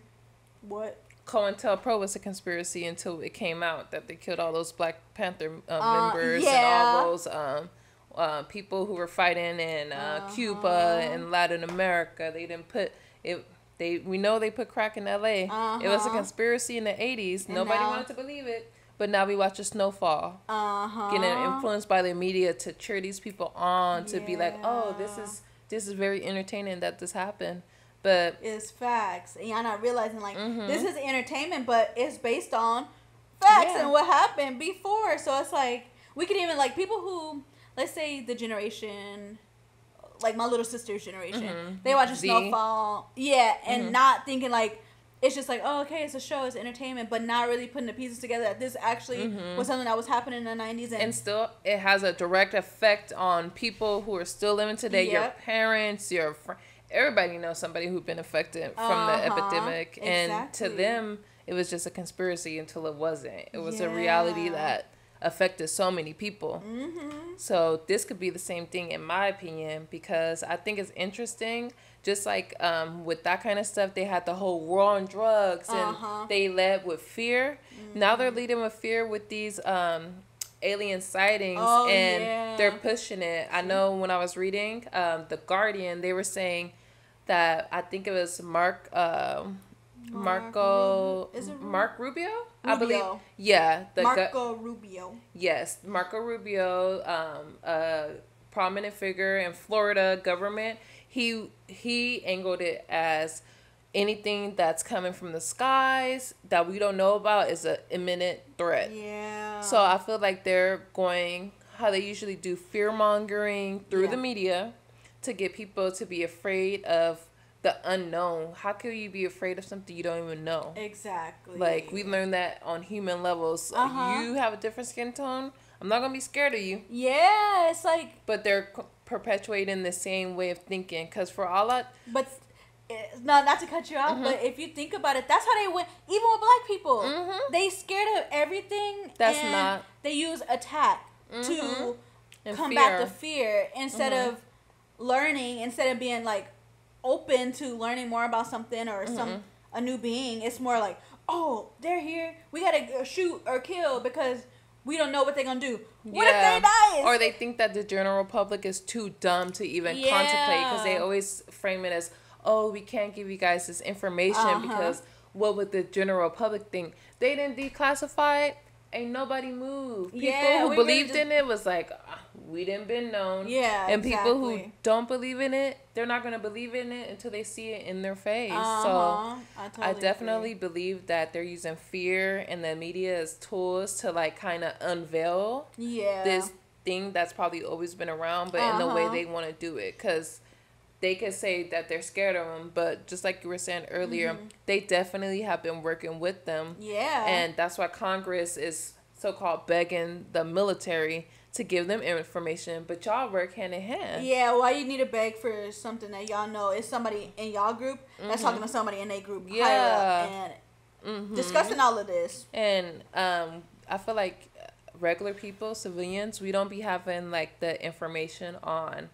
what? COINTELPRO was a conspiracy until it came out that they killed all those Black Panther members and all those people who were fighting in Cuba and Latin America. They didn't put it. We know they put crack in L.A. It was a conspiracy in the 80s. And nobody wanted to believe it. But now we watch a snowfall. Getting influenced by the media to cheer these people on, to be like, oh, this is very entertaining that this happened. But it's facts. And y'all not realizing, like, this is entertainment, but it's based on facts and what happened before. So it's like, we could even, like, people who, let's say the generation, like my little sister's generation, they watch a snowfall, and not thinking, like, it's just like, oh, okay, it's a show, it's entertainment, but not really putting the pieces together that this actually was something that was happening in the 90s. And still, it has a direct effect on people who are still living today, your parents, your friends. Everybody knows somebody who's been affected from the epidemic. And to them, it was just a conspiracy until it wasn't. It was a reality that affected so many people. So this could be the same thing, in my opinion, because I think it's interesting. Just like with that kind of stuff, they had the whole war on drugs, and they led with fear. Now they're leading with fear with these alien sightings, and they're pushing it. I know when I was reading The Guardian, they were saying that, I think it was Mark Mark Rubio? I believe. Rubio. Yeah. Marco Rubio. Yes. Marco Rubio, a prominent figure in Florida government. He angled it as anything that's coming from the skies that we don't know about is an imminent threat. Yeah. So I feel like they're going how they usually do, fear mongering through the media to get people to be afraid of the unknown. How can you be afraid of something you don't even know? Exactly. Like, we learned that on human levels. You have a different skin tone, I'm not gonna be scared of you. Yeah, it's like. But they're perpetuating the same way of thinking, because for all that. But no, not to cut you off, but if you think about it, that's how they went. Even with black people, they scared of everything. They use attack to combat the fear instead of learning, instead of being like open to learning more about something or a new being. It's more like, oh, they're here, we gotta shoot or kill because we don't know what they're gonna do. What if they die? Or they think that the general public is too dumb to even contemplate, because they always frame it as, oh, we can't give you guys this information because what would the general public think? They didn't declassify it. Ain't nobody moved. People who believed in it was like, we didn't been known. Yeah, and people who don't believe in it, they're not going to believe in it until they see it in their face. So I definitely believe that they're using fear and the media as tools to like kind of unveil this thing that's probably always been around, but in the way they want to do it. Because they could say that they're scared of them, but just like you were saying earlier, they definitely have been working with them. Yeah. And that's why Congress is so-called begging the military to give them information, but y'all work hand in hand. Yeah, why you need to beg for something that y'all know is somebody in y'all group that's talking to somebody in their group higher up and discussing all of this. And I feel like regular people, civilians, we don't be having like the information on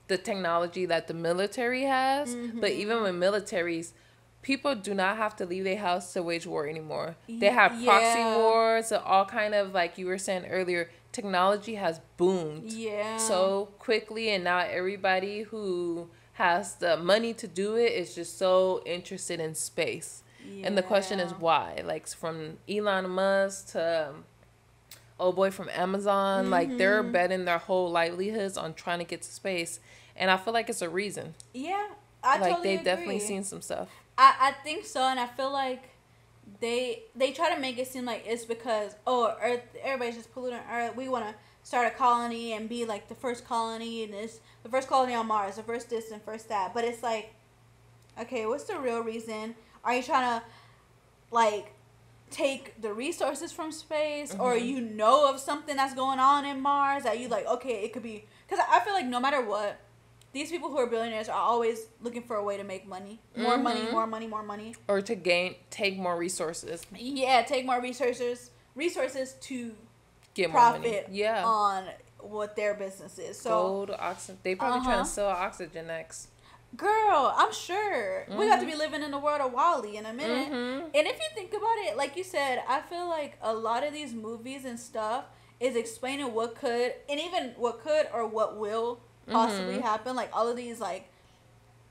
the technology that the military has. But even with militaries, people do not have to leave their house to wage war anymore. They have proxy wars, all kind of, like you were saying earlier, technology has boomed so quickly, and now everybody who has the money to do it is just so interested in space. And the question is why? Like, from Elon Musk to old boy from Amazon, like, they're betting their whole livelihoods on trying to get to space. And I feel like it's a reason. Yeah, I totally they've agree. definitely seen some stuff. I think so, and I feel like they try to make it seem like it's because, oh, Earth, everybody's just polluting Earth. We want to start a colony and be like the first colony, and it's the first colony on Mars, the first this and first that. But it's like, okay, what's the real reason? Are you trying to like take the resources from space, or you know of something that's going on in Mars that you like, okay, it could be? Because I feel like no matter what, these people who are billionaires are always looking for a way to make money. More money, more money, more money. Or to take more resources. Yeah, take more resources to get profit on what their business is. So gold, oxygen. They probably trying to sell oxygen next. Girl, I'm sure. We got to be living in the world of WALL-E in a minute. And if you think about it, like you said, I feel like a lot of these movies and stuff is explaining what could, and even what could or what will possibly happen. Like all of these like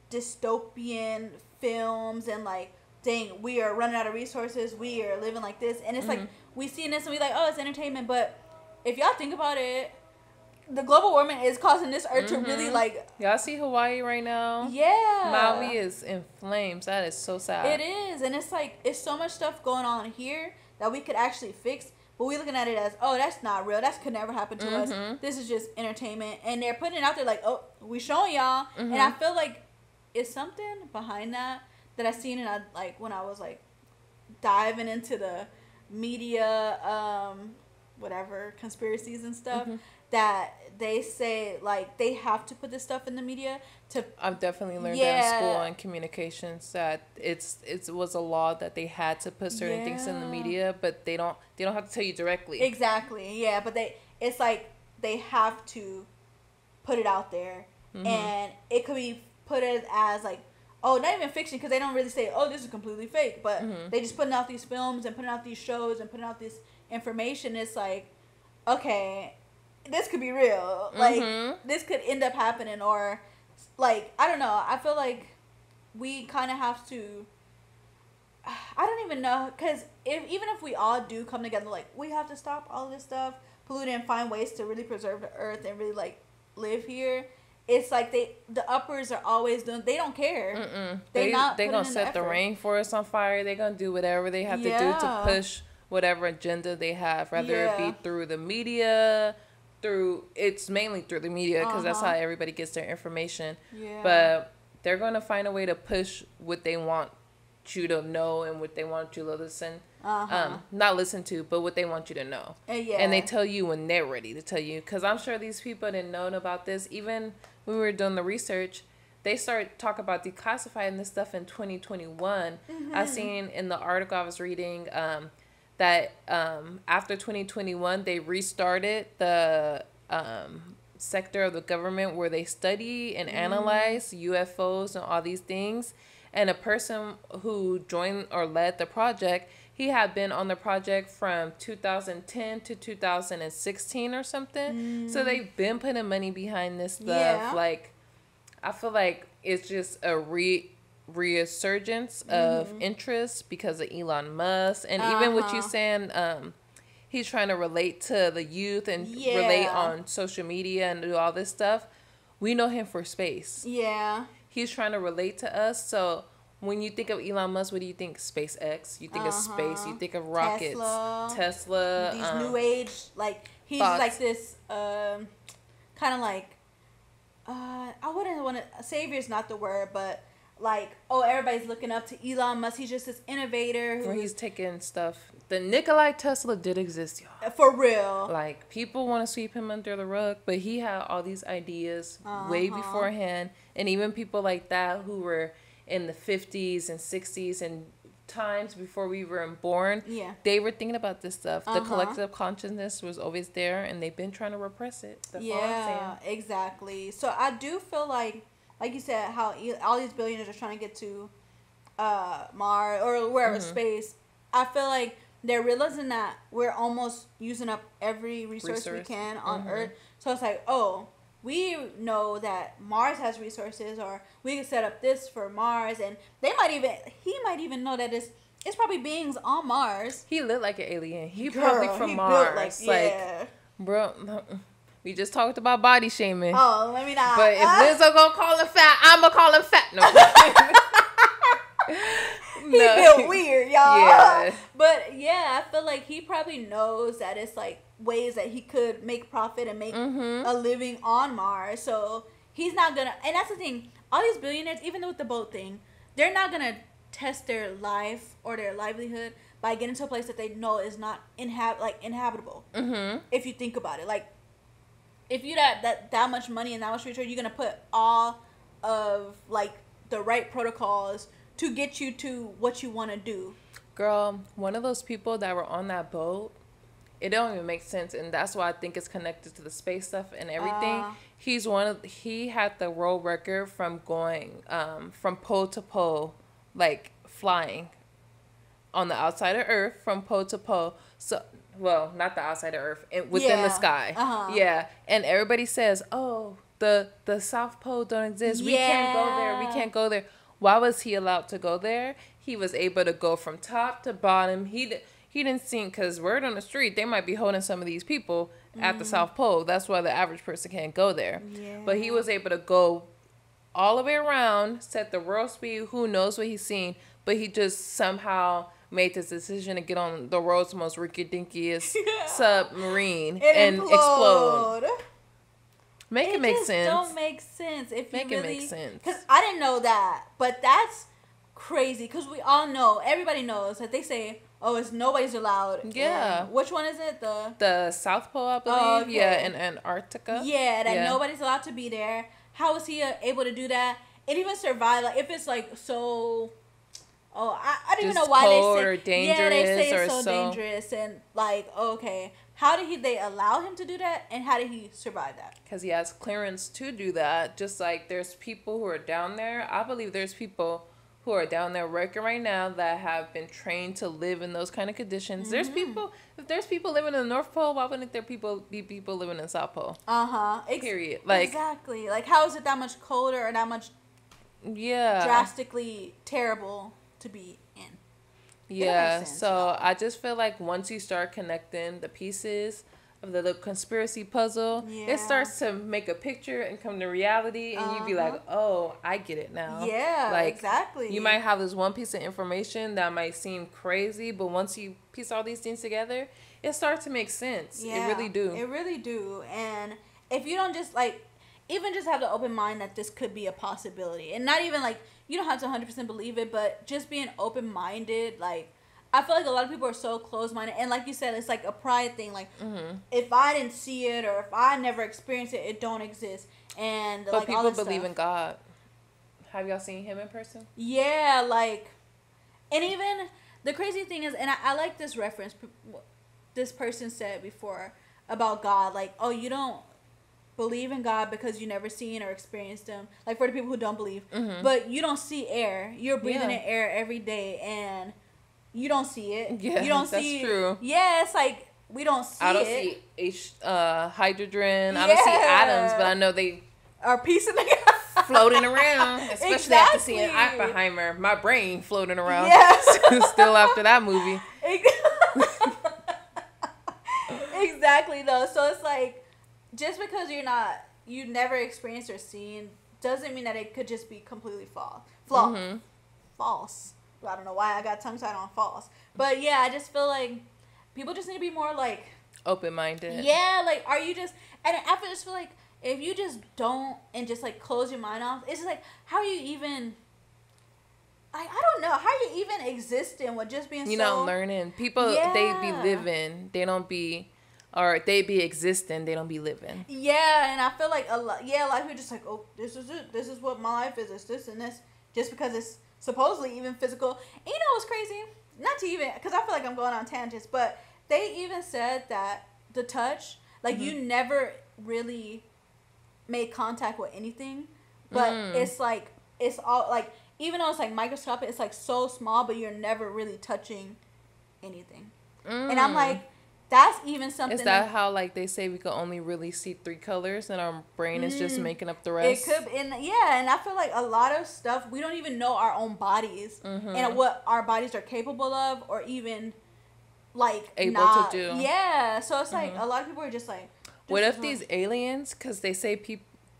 dystopian films and like, dang, we are running out of resources, we are living like this, and it's like we see this and we like, oh, it's entertainment. But if y'all think about it, the global warming is causing this earth to really like, y'all see Hawaii right now? Maui is in flames. That is so sad. It is. And it's like, it's so much stuff going on here that we could actually fix. But we looking at it as, oh, that's not real. That could never happen to us. This is just entertainment. And they're putting it out there like, oh, we showing y'all. And I feel like it's something behind that I seen, and I like when I was like diving into the media, whatever, conspiracies and stuff, that they say like they have to put this stuff in the media to. I've definitely learned that in school and communications, that it was a law that they had to put certain things in the media, but they don't have to tell you directly. Exactly. Yeah, but it's like they have to put it out there, and it could be put as like, oh, not even fiction, because they don't really say, oh, this is completely fake, but they just putting out these films and putting out these shows and putting out this information. It's like, okay, this could be real. Like, this could end up happening, or like, I don't know. I feel like we kind of have to I don't even know, because even if we all do come together, like, we have to stop all this stuff, pollute and find ways to really preserve the earth and really, like, live here. It's like the uppers are always doing. They don't care. They gonna set the rainforest on fire. They gonna do whatever they have to do to push whatever agenda they have, whether it be through the media, it's mainly through the media, because that's how everybody gets their information. But they're gonna find a way to push what they want you to know and what they want you to listen. Not listen to, but what they want you to know. And they tell you when they're ready to tell you, because I'm sure these people didn't know about this. Even when we were doing the research, they started talking about declassifying this stuff in 2021. I seen in the article I was reading that after 2021 they restarted the sector of the government where they study and analyze UFOs and all these things. And a person who joined or led the project, he had been on the project from 2010 to 2016 or something. So they've been putting money behind this stuff. Like, I feel like it's just a resurgence of interest because of Elon Musk. And even what you saying, he's trying to relate to the youth and relate on social media and do all this stuff. We know him for space. He's trying to relate to us. So when you think of Elon Musk, what do you think? SpaceX. You think of space. You think of rockets. Tesla. These new age, like, he's thoughts. Like this, kind of like, I wouldn't want to, savior's not the word, but like, oh, everybody's looking up to Elon Musk. He's just this innovator. Where he's taking stuff. The Nikola Tesla did exist, y'all. For real. Like, people want to sweep him under the rug, but he had all these ideas way beforehand. And even people like that who were in the 50s and 60s and times before we were born, they were thinking about this stuff. The collective consciousness was always there, and they've been trying to repress it. That's all I'm saying. Exactly. So I do feel like you said, how all these billionaires are trying to get to Mars or wherever space. I feel like they're realizing that we're almost using up every resource we can on Earth. So it's like, oh, we know that Mars has resources, or we can set up this for Mars, and he might even know that it's probably beings on Mars. He looked like an alien. He probably from Mars. Like, bro, we just talked about body shaming. Oh, let me not. But if Lizzo gonna call him fat, I'ma call him fat. No. He built weird, y'all. Yeah. But yeah, I feel like he probably knows that it's like ways that he could make profit and make a living on Mars. So he's not gonna, and that's the thing, all these billionaires, even with the boat thing, they're not gonna test their life or their livelihood by getting to a place that they know is not inhabitable. If you think about it, like, if you got that much money and that much research, you're gonna put all of like the right protocols to get you to what you want to do. Girl, one of those people that were on that boat, it don't even make sense, and that's why I think it's connected to the space stuff and everything. He had the world record from going from pole to pole, like flying on the outside of Earth from pole to pole. So, well, not the outside of Earth, within the sky. Yeah, and everybody says, "Oh, the South Pole don't exist. We can't go there. We can't go there." Why was he allowed to go there? He was able to go from top to bottom. He didn't see, because word on the street, they might be holding some of these people at the South Pole. That's why the average person can't go there. But he was able to go all the way around, set the world speed. Who knows what he's seen? But he just somehow made this decision to get on the world's most rinky-dinkiest submarine and explode. Make it make sense. Don't make sense if you really. Make sense. Because I didn't know that, but that's crazy. Because we all know, everybody knows that they say, "Oh, it's nobody's allowed." Yeah. Which one is it? The South Pole, I believe. Oh, okay. Yeah, in Antarctica. Yeah, that nobody's allowed to be there. How is he able to do that? It even survive. Like, if it's like so. Oh, I don't even know why they say. Or dangerous. Yeah, they say it's so dangerous, and like, okay. How did they allow him to do that, and how did he survive that? Because he has clearance to do that. Just like there's people who are down there. I believe there's people who are down there working right now that have been trained to live in those kind of conditions. There's people. If there's people living in the North Pole, why wouldn't there be people living in the South Pole? Period. Like, exactly. Like, how is it that much colder or that much drastically terrible to be in? Yeah, makes sense, so y'all. I just feel like once you start connecting the pieces of the little conspiracy puzzle, it starts to make a picture and come to reality, and you be like, oh, I get it now. Yeah, like, exactly. You might have this one piece of information that might seem crazy, but once you piece all these things together, it starts to make sense. Yeah, It really do. It really do. And if you don't just like, even just have the open mind that this could be a possibility, and not even like, you don't have to 100% believe it, but just being open-minded, like, I feel like a lot of people are so closed-minded, and like you said, it's like a pride thing, like, if I didn't see it, or if I never experienced it, it don't exist, and but like, people all this believe stuff. in God. Have y'all seen him in person? Yeah, like, and even, the crazy thing is, and I like this reference, this person said before about God, like, oh, you don't believe in God because you never seen or experienced him, like, for the people who don't believe, but you don't see air, you're breathing in air every day, and you don't see it. Yeah, you don't that's see true. Yeah, it's like, we don't see it. I don't see hydrogen. I don't see atoms, but I know they are piecing together, floating around, especially exactly. after seeing Oppenheimer. My brain floating around. Yes. Still after that movie. Exactly, though. So it's like, just because you never experienced or seen, doesn't mean that it could just be completely false. I don't know why I got tongue-tied on false. But yeah, I just feel like people just need to be more like open-minded. Yeah, like, are you just, and I just feel like if you just don't and just like close your mind off, it's just like, how are you even, I don't know, how are you even existing with just being learning. People, they be living, they don't be, or they be existing, they don't be living. Yeah, and I feel like a lot of people just like, oh, this is it, this is what my life is, it's this and this, just because it's supposedly even physical. And you know what's crazy? Not to even, because I feel like I'm going on tangents, but they even said that the touch, like, you never really made contact with anything, but it's like, it's all like, even though it's like microscopic, it's like so small, but you're never really touching anything. And I'm like, that's even something. Is that how, like, they say we can only really see 3 colors and our brain is just making up the rest? It could, and I feel like a lot of stuff, we don't even know our own bodies and what our bodies are capable of, or even like able to do. Yeah, so it's like a lot of people are just like, what if these aliens? Because they say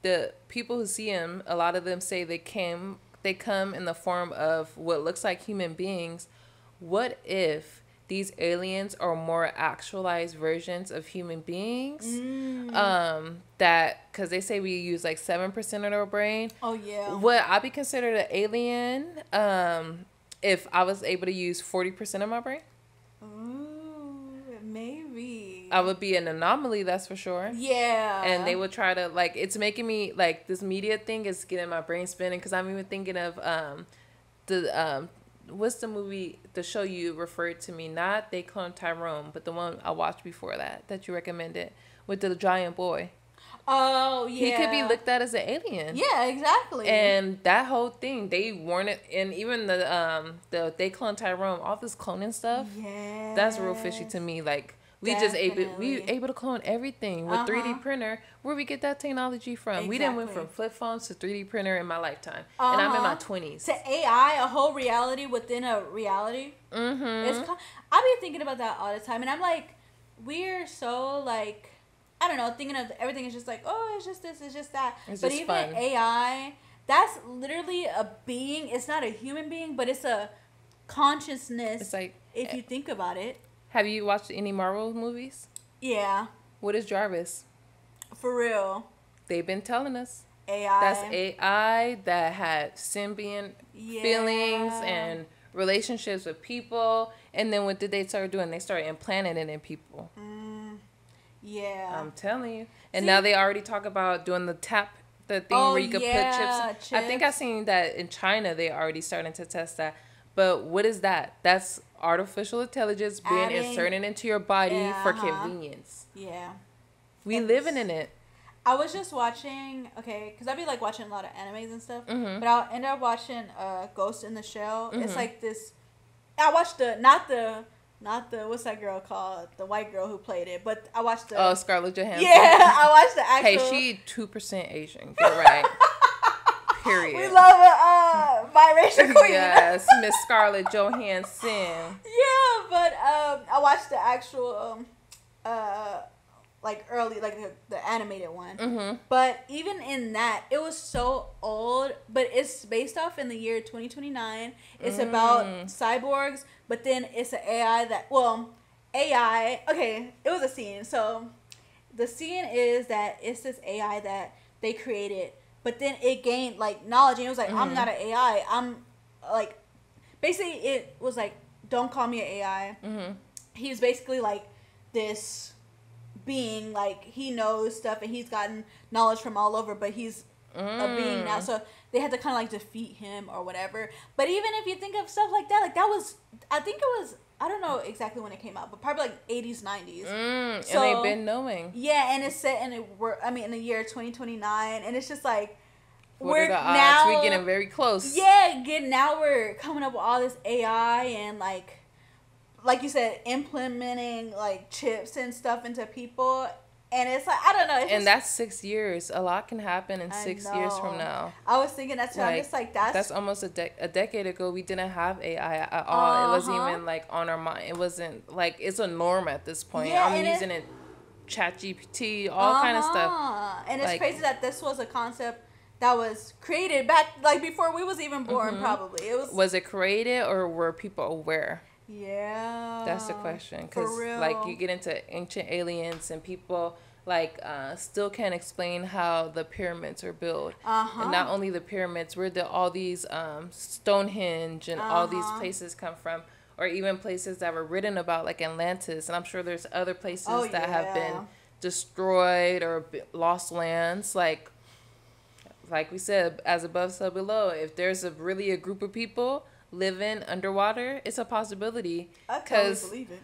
the people who see them, a lot of them say they come in the form of what looks like human beings. What if these aliens are more actualized versions of human beings? That, because they say we use like 7% of our brain. Oh yeah. Would I be considered an alien if I was able to use 40% of my brain? Maybe. I would be an anomaly, that's for sure. Yeah. And they would try to, like, it's making me, like, this media thing is getting my brain spinning, because I'm even thinking of what's the movie, the show you referred to me, not They Cloned Tyrone, but the one I watched before that you recommended, with the giant boy. Oh, yeah. He could be looked at as an alien. Yeah, exactly. And that whole thing, they warned it, and even the They Cloned Tyrone, all this cloning stuff, that's real fishy to me. Like, we able to clone everything with 3D printer. Where we get that technology from? Exactly. We didn't went from flip phones to 3D printer in my lifetime, and I'm in my 20s. To AI, a whole reality within a reality. I be thinking about that all the time, and I'm like, we're so like, I don't know, thinking of everything is just like, oh, it's just this, it's just that. But even fun. AI, that's literally a being. It's not a human being, but it's a consciousness. It's like, if you think about it. Have you watched any Marvel movies? Yeah. What is Jarvis? For real. They've been telling us. AI. That's AI that had symbiont feelings and relationships with people. And then what did they start doing? They started implanting it in people. Yeah. I'm telling you. And now they already talk about doing the thing where you could put chips. I think I've seen that in China, they already starting to test that. But what is that? That's artificial intelligence being inserted into your body for convenience. Yeah. We living in it. I was just watching, because I be like watching a lot of animes and stuff, but I'll end up watching Ghost in the Shell. It's like this, I watched not the, what's that girl called? The white girl who played it, but I watched the. Oh, Scarlett Johansson. Yeah, I watched the actual. Hey, she 2% Asian. Get right. Period. We love her. biracial queen. Yes, Miss Scarlett Johansson. Yeah, but I watched the actual like early, like the animated one. Mm-hmm. But even in that, it was so old. But it's based off in the year 2029. It's about cyborgs, but then it's an AI that, well, AI. Okay, it was a scene. So the scene is that it's this AI that they created, but then it gained like knowledge, and it was like, I'm not an AI. I'm like, basically, it was like, don't call me an AI. He's basically like this being, like, he knows stuff and he's gotten knowledge from all over, but he's a being now, so they had to kind of like defeat him or whatever. But even if you think of stuff like that was, I think it was, I don't know exactly when it came out, but probably like 80s, 90s. So, and they've been knowing. Yeah, and it's set in in the year 2029, and it's just like, what are the odds? Now we're getting very close. Yeah, now we're coming up with all this AI and like you said, implementing like chips and stuff into people, and it's like, I don't know. And that's 6 years. A lot can happen in 6 years from now. I was thinking that too. I'm just like, that's almost a decade ago. We didn't have AI at all. It wasn't even like on our mind. It wasn't like, it's a norm at this point. Yeah, I'm using it, ChatGPT, all kind of stuff. And it's like, crazy that this was a concept that was created back like before we was even born. Probably was it created, or were people aware? Yeah, that's the question. Because like, you get into ancient aliens and people like still can't explain how the pyramids are built. And not only the pyramids, where all these Stonehenge and all these places come from, or even places that were written about, like Atlantis. And I'm sure there's other places that have been destroyed or lost lands. Like we said, as above, so below. If there's really a group of people living underwater, it's a possibility. I totally believe it.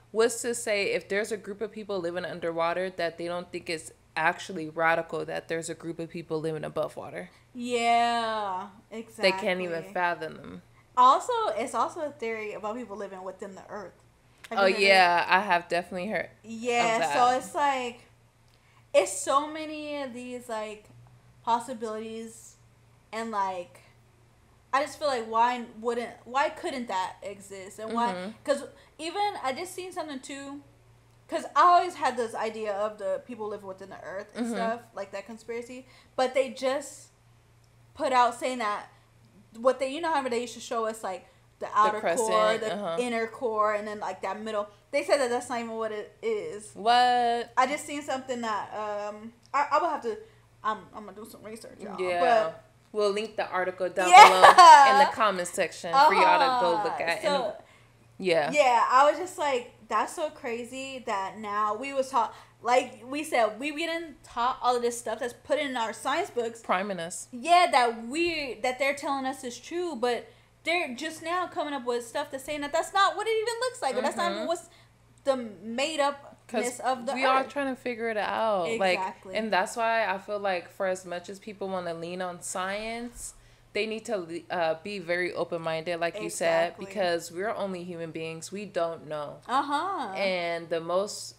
What's to say if there's a group of people living underwater that they don't think it's actually radical that there's a group of people living above water? Yeah, exactly. They can't even fathom them. Also, it's also a theory about people living within the earth. I have definitely heard. Yeah, so it's like, it's so many of these like possibilities, and like, I just feel like, why couldn't that exist? And why? Because even I just seen something too, because I always had this idea of the people living within the earth and stuff, like that conspiracy, but they just put out saying that what they, how they used to show us like the outer core, the inner core, and then like that middle. They said that that's not even what it is. What? I just seen something that I will have to. I'm gonna do some research, y'all. Yeah. But we'll link the article down below in the comments section for y'all to go look at. So, yeah, I was just like, that's so crazy that now we was taught, like we said, we didn't taught all of this stuff that's put in our science books, priming us. Yeah, that they're telling us is true, but they're just now coming up with stuff that's saying that that's not what it even looks like, or that's not even what's the made upness of the we earth. are trying to figure it out. Exactly. And that's why I feel like, for as much as people want to lean on science, they need to be very open-minded, like you said, because we're only human beings. We don't know. And the most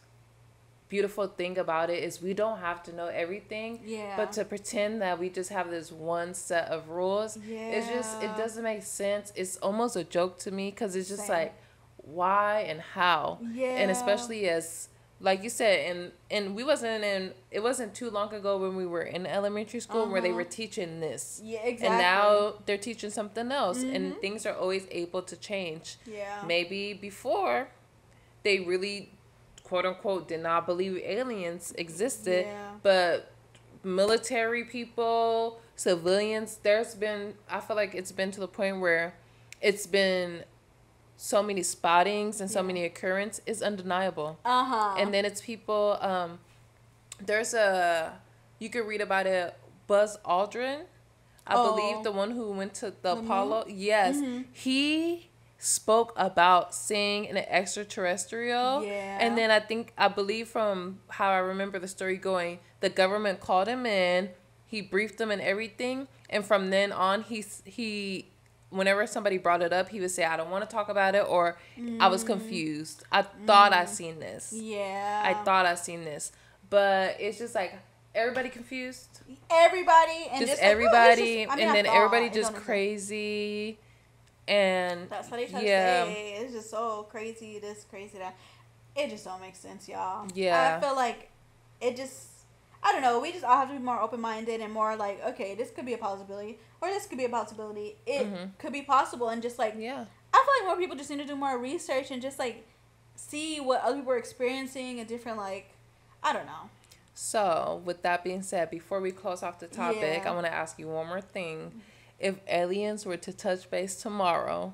beautiful thing about it is we don't have to know everything. Yeah. But to pretend that we just have this one set of rules, it doesn't make sense. It's almost a joke to me, because it's just like, why and how? Yeah. And especially as, like you said, and it wasn't too long ago when we were in elementary school where they were teaching this. Yeah, exactly. And now they're teaching something else, and things are always able to change. Yeah. Maybe before, they really, quote unquote, did not believe aliens existed, but military people, civilians, I feel like it's been to the point where it's been so many spottings and so many occurrences is undeniable. And then it's people, you could read about it, Buzz Aldrin, I believe, the one who went to the Apollo. Moon? Yes. He spoke about seeing an extraterrestrial. Yeah. And then I believe from how I remember the story going, the government called him in, he briefed them and everything. And from then on, he whenever somebody brought it up, he would say, I don't want to talk about it, or I was confused. I thought I seen this. Yeah. I thought I seen this. But it's just like, everybody confused. Everybody and just just everybody, like, and then everybody just crazy. And that's how they try to say. It's just so crazy, this, crazy, that. It just don't make sense, y'all. Yeah. I feel like it just, I don't know, we just all have to be more open-minded and more like, okay, this could be a possibility, or this could be a possibility. It could be possible, and just like, I feel like more people just need to do more research and just like see what other people are experiencing and different, like, I don't know. So, with that being said, before we close off the topic, I want to ask you one more thing. If aliens were to touch base tomorrow,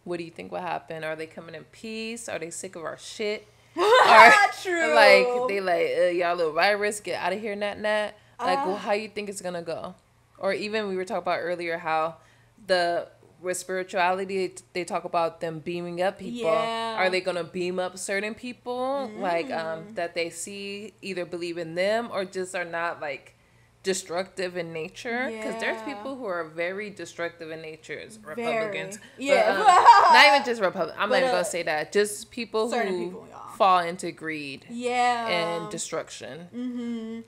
what do you think would happen? Are they coming in peace? Are they sick of our shit? True. Like, they like, y'all little virus, get out of here, nat. Like, well, how you think it's going to go? Or even we were talking about earlier how with spirituality, they talk about them beaming up people. Yeah. Are they going to beam up certain people? Like, that they see, either believe in them or just are not, like, destructive in nature? Because there's people who are very destructive in nature. Republicans. Not even just Republicans. I'm not even going to say that. Just people who fall into greed. And destruction.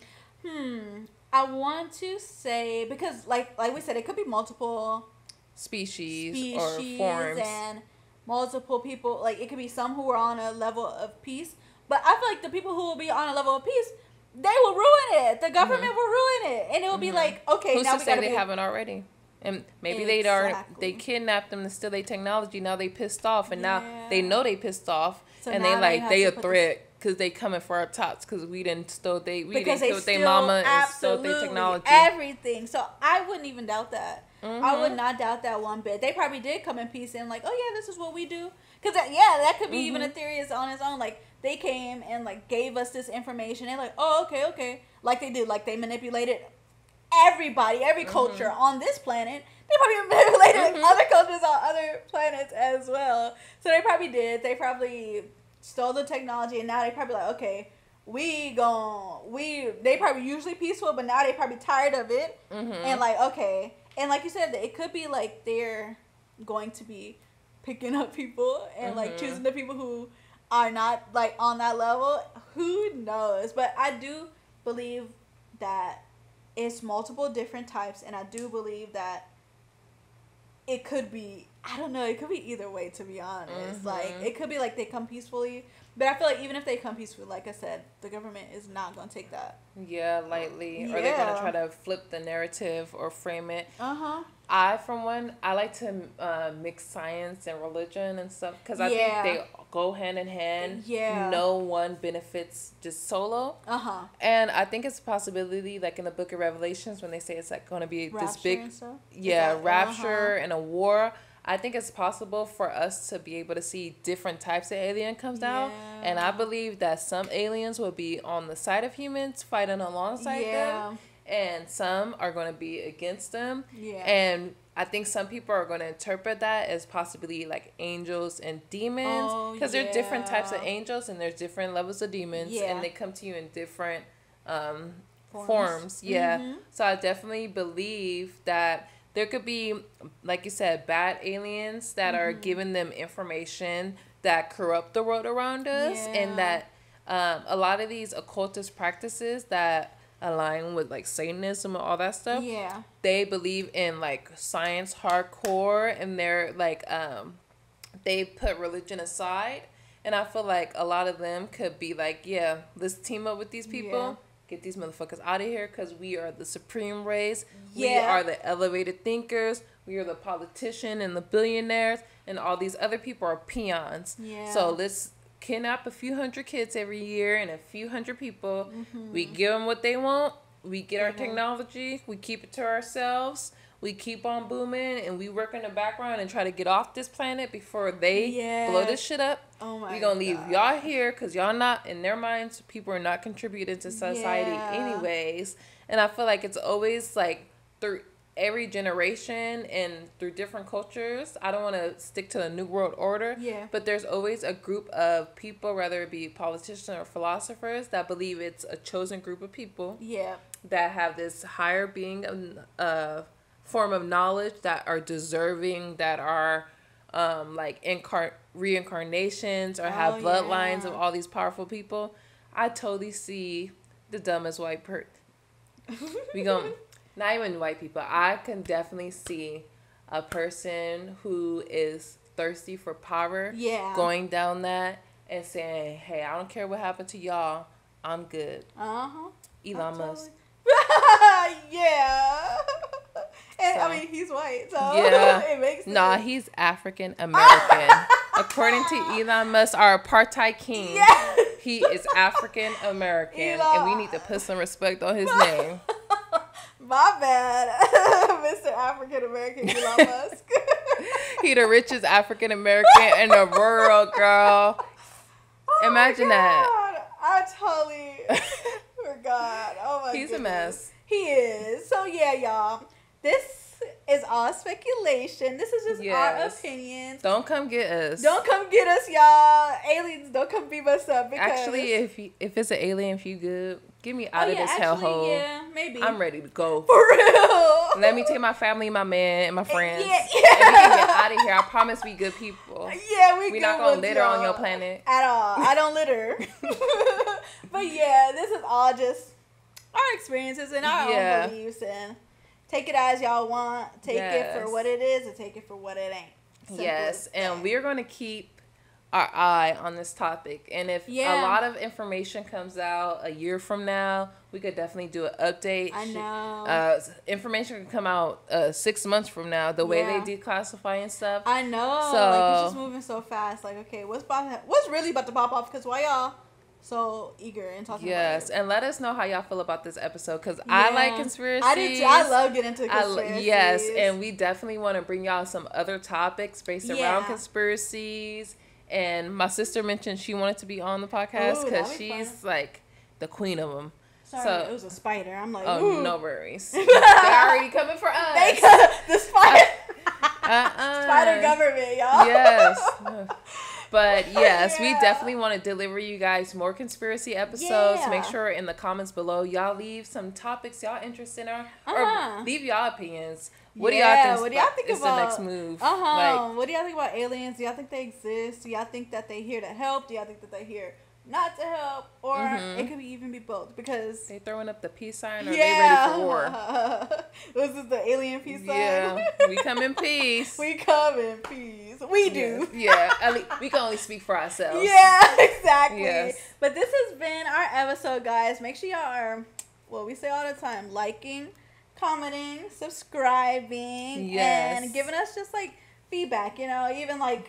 I want to say, because like we said, it could be multiple species or forms and multiple people. Like, it could be some who are on a level of peace, but I feel like the people who will be on a level of peace, they will ruin it. The government will ruin it, and it will be like, okay, who's now to we say gotta they haven't already? And maybe they kidnapped them to steal their technology. Now they pissed off, and now they know they pissed off, so and they a threat. Because they coming for our tots because we didn't kill their mama and stole their technology. Everything. So I wouldn't even doubt that. I would not doubt that one bit. They probably did come in peace and like, oh yeah, this is what we do. Because that could be even a theory on its own. Like, they came and like gave us this information and like, oh, okay. Like they did. Like, they manipulated everybody, every culture on this planet. They probably manipulated other cultures on other planets as well. So they probably did. They probably stole the technology, and now they probably like, okay, they probably usually peaceful, but now they probably tired of it, and like, okay, and like you said, it could be like they're going to be picking up people and like choosing the people who are not like on that level. Who knows? But I do believe that it's multiple different types, and I do believe that it could be, I don't know, it could be either way, to be honest. Like, it could be like they come peacefully, but I feel like even if they come peacefully, like I said, the government is not going to take that lightly. Or they're going to try to flip the narrative or frame it. I like to mix science and religion and stuff, because I think they go hand in hand. No one benefits just solo. And I think it's a possibility, like in the book of Revelations, when they say it's like going to be this big rapture and a war. I think it's possible for us to be able to see different types of alien comes out. And I believe that some aliens will be on the side of humans fighting alongside them. And some are going to be against them. And I think some people are going to interpret that as possibly like angels and demons. Because there's different types of angels and there's different levels of demons. And they come to you in different forms. So I definitely believe that there could be, like you said, bad aliens that are giving them information that corrupt the world around us. And that a lot of these occultist practices that align with like Satanism and all that stuff, they believe in like science hardcore, and they're like they put religion aside. And I feel like a lot of them could be like, let's team up with these people. Get these motherfuckers out of here, because we are the supreme race. We are the elevated thinkers. We are the politician and the billionaires, and all these other people are peons. So let's kidnap a few hundred kids every year and a few hundred people. We give them what they want. We get our technology. We keep it to ourselves. We keep on booming, and we work in the background and try to get off this planet before they blow this shit up. We're going to leave y'all here because y'all not, in their minds, people are not contributing to society anyways. And I feel like it's always like through every generation and through different cultures. I don't want to stick to the New World Order, but there's always a group of people, whether it be politicians or philosophers, that believe it's a chosen group of people that have this higher being form of knowledge, that are deserving, that are like reincarnations or have bloodlines of all these powerful people. I totally see the dumbest white person. We gon' not even white people. I can definitely see a person who is thirsty for power going down that and saying, hey, I don't care what happened to y'all. I'm good. Elon Musk. Yeah. And I mean, he's white, so it makes sense. Nah, he's African American. According to Elon Musk, our apartheid king, he is African American, and we need to put some respect on his name. My bad, Mr. African American Elon Musk. He the richest African American in the world, girl. Imagine that. I totally forgot. Oh my He's a mess. He is. So yeah, y'all. This is all speculation. This is just our opinions. Don't come get us. Don't come get us, y'all. Aliens, don't come beat us up. Because actually, if it's an alien, if you good, get me out of this hellhole. Yeah, maybe. I'm ready to go. For real. Let me take my family, my man, and my friends. Yeah. And we can get out of here. I promise we good people. Yeah, we not gonna litter on your planet at all. I don't litter. But yeah, this is all just our experiences and our own beliefs, and take it as y'all want. Take it for what it is, and take it for what it ain't. Simple and we're going to keep our eye on this topic. And if a lot of information comes out a year from now, we could definitely do an update. I know. Information could come out 6 months from now, the way they declassify and stuff. I know. So, like, it's just moving so fast. Like, okay, what's really about to pop off? Because why y'all so eager and talking about it? And let us know how y'all feel about this episode, because I like conspiracies. I do too. I love getting into conspiracies. And we definitely want to bring y'all some other topics based around conspiracies. And my sister mentioned she wanted to be on the podcast because she's like the queen of them. Sorry, so, it was a spider. I'm like, no worries. They're already coming for us. The spider. Spider government, y'all. Yes. But yes, we definitely want to deliver you guys more conspiracy episodes. Make sure in the comments below y'all leave some topics y'all interested in, or leave y'all opinions. What do y'all think is about the next move? Like, what do y'all think about aliens? Do y'all think they exist? Do y'all think that they here to help? Do y'all think that they here not to help? Or it could even be both, because they throwing up the peace sign, or they ready for war? This is the alien peace sign. Yeah, we come in peace. We come in peace. We do. Yeah, at least we can only speak for ourselves. Yeah, exactly. Yes. But this has been our episode, guys. Make sure y'all are, we say all the time, liking, commenting, subscribing, and giving us just like feedback, even like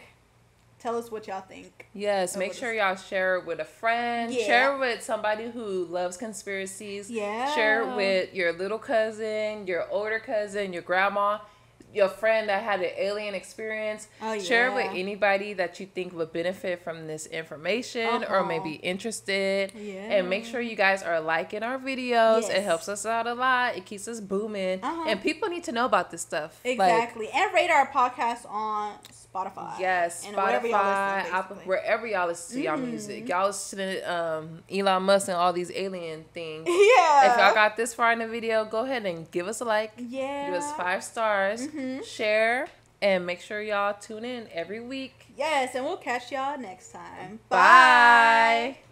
tell us what y'all think. Yes, make sure y'all share it with a friend. Share it with somebody who loves conspiracies. Share it with your little cousin, your older cousin, your grandma, your friend that had an alien experience. Share it with anybody that you think would benefit from this information or may be interested. And make sure you guys are liking our videos. It helps us out a lot. It keeps us booming. And people need to know about this stuff. Exactly. And rate our podcast on Spotify. Yes, and Spotify, Apple, wherever y'all listen to y'all music. Y'all listen to Elon Musk and all these alien things. If y'all got this far in the video, go ahead and give us a like. Give us 5 stars. Share, and make sure y'all tune in every week. Yes, and we'll catch y'all next time. Bye.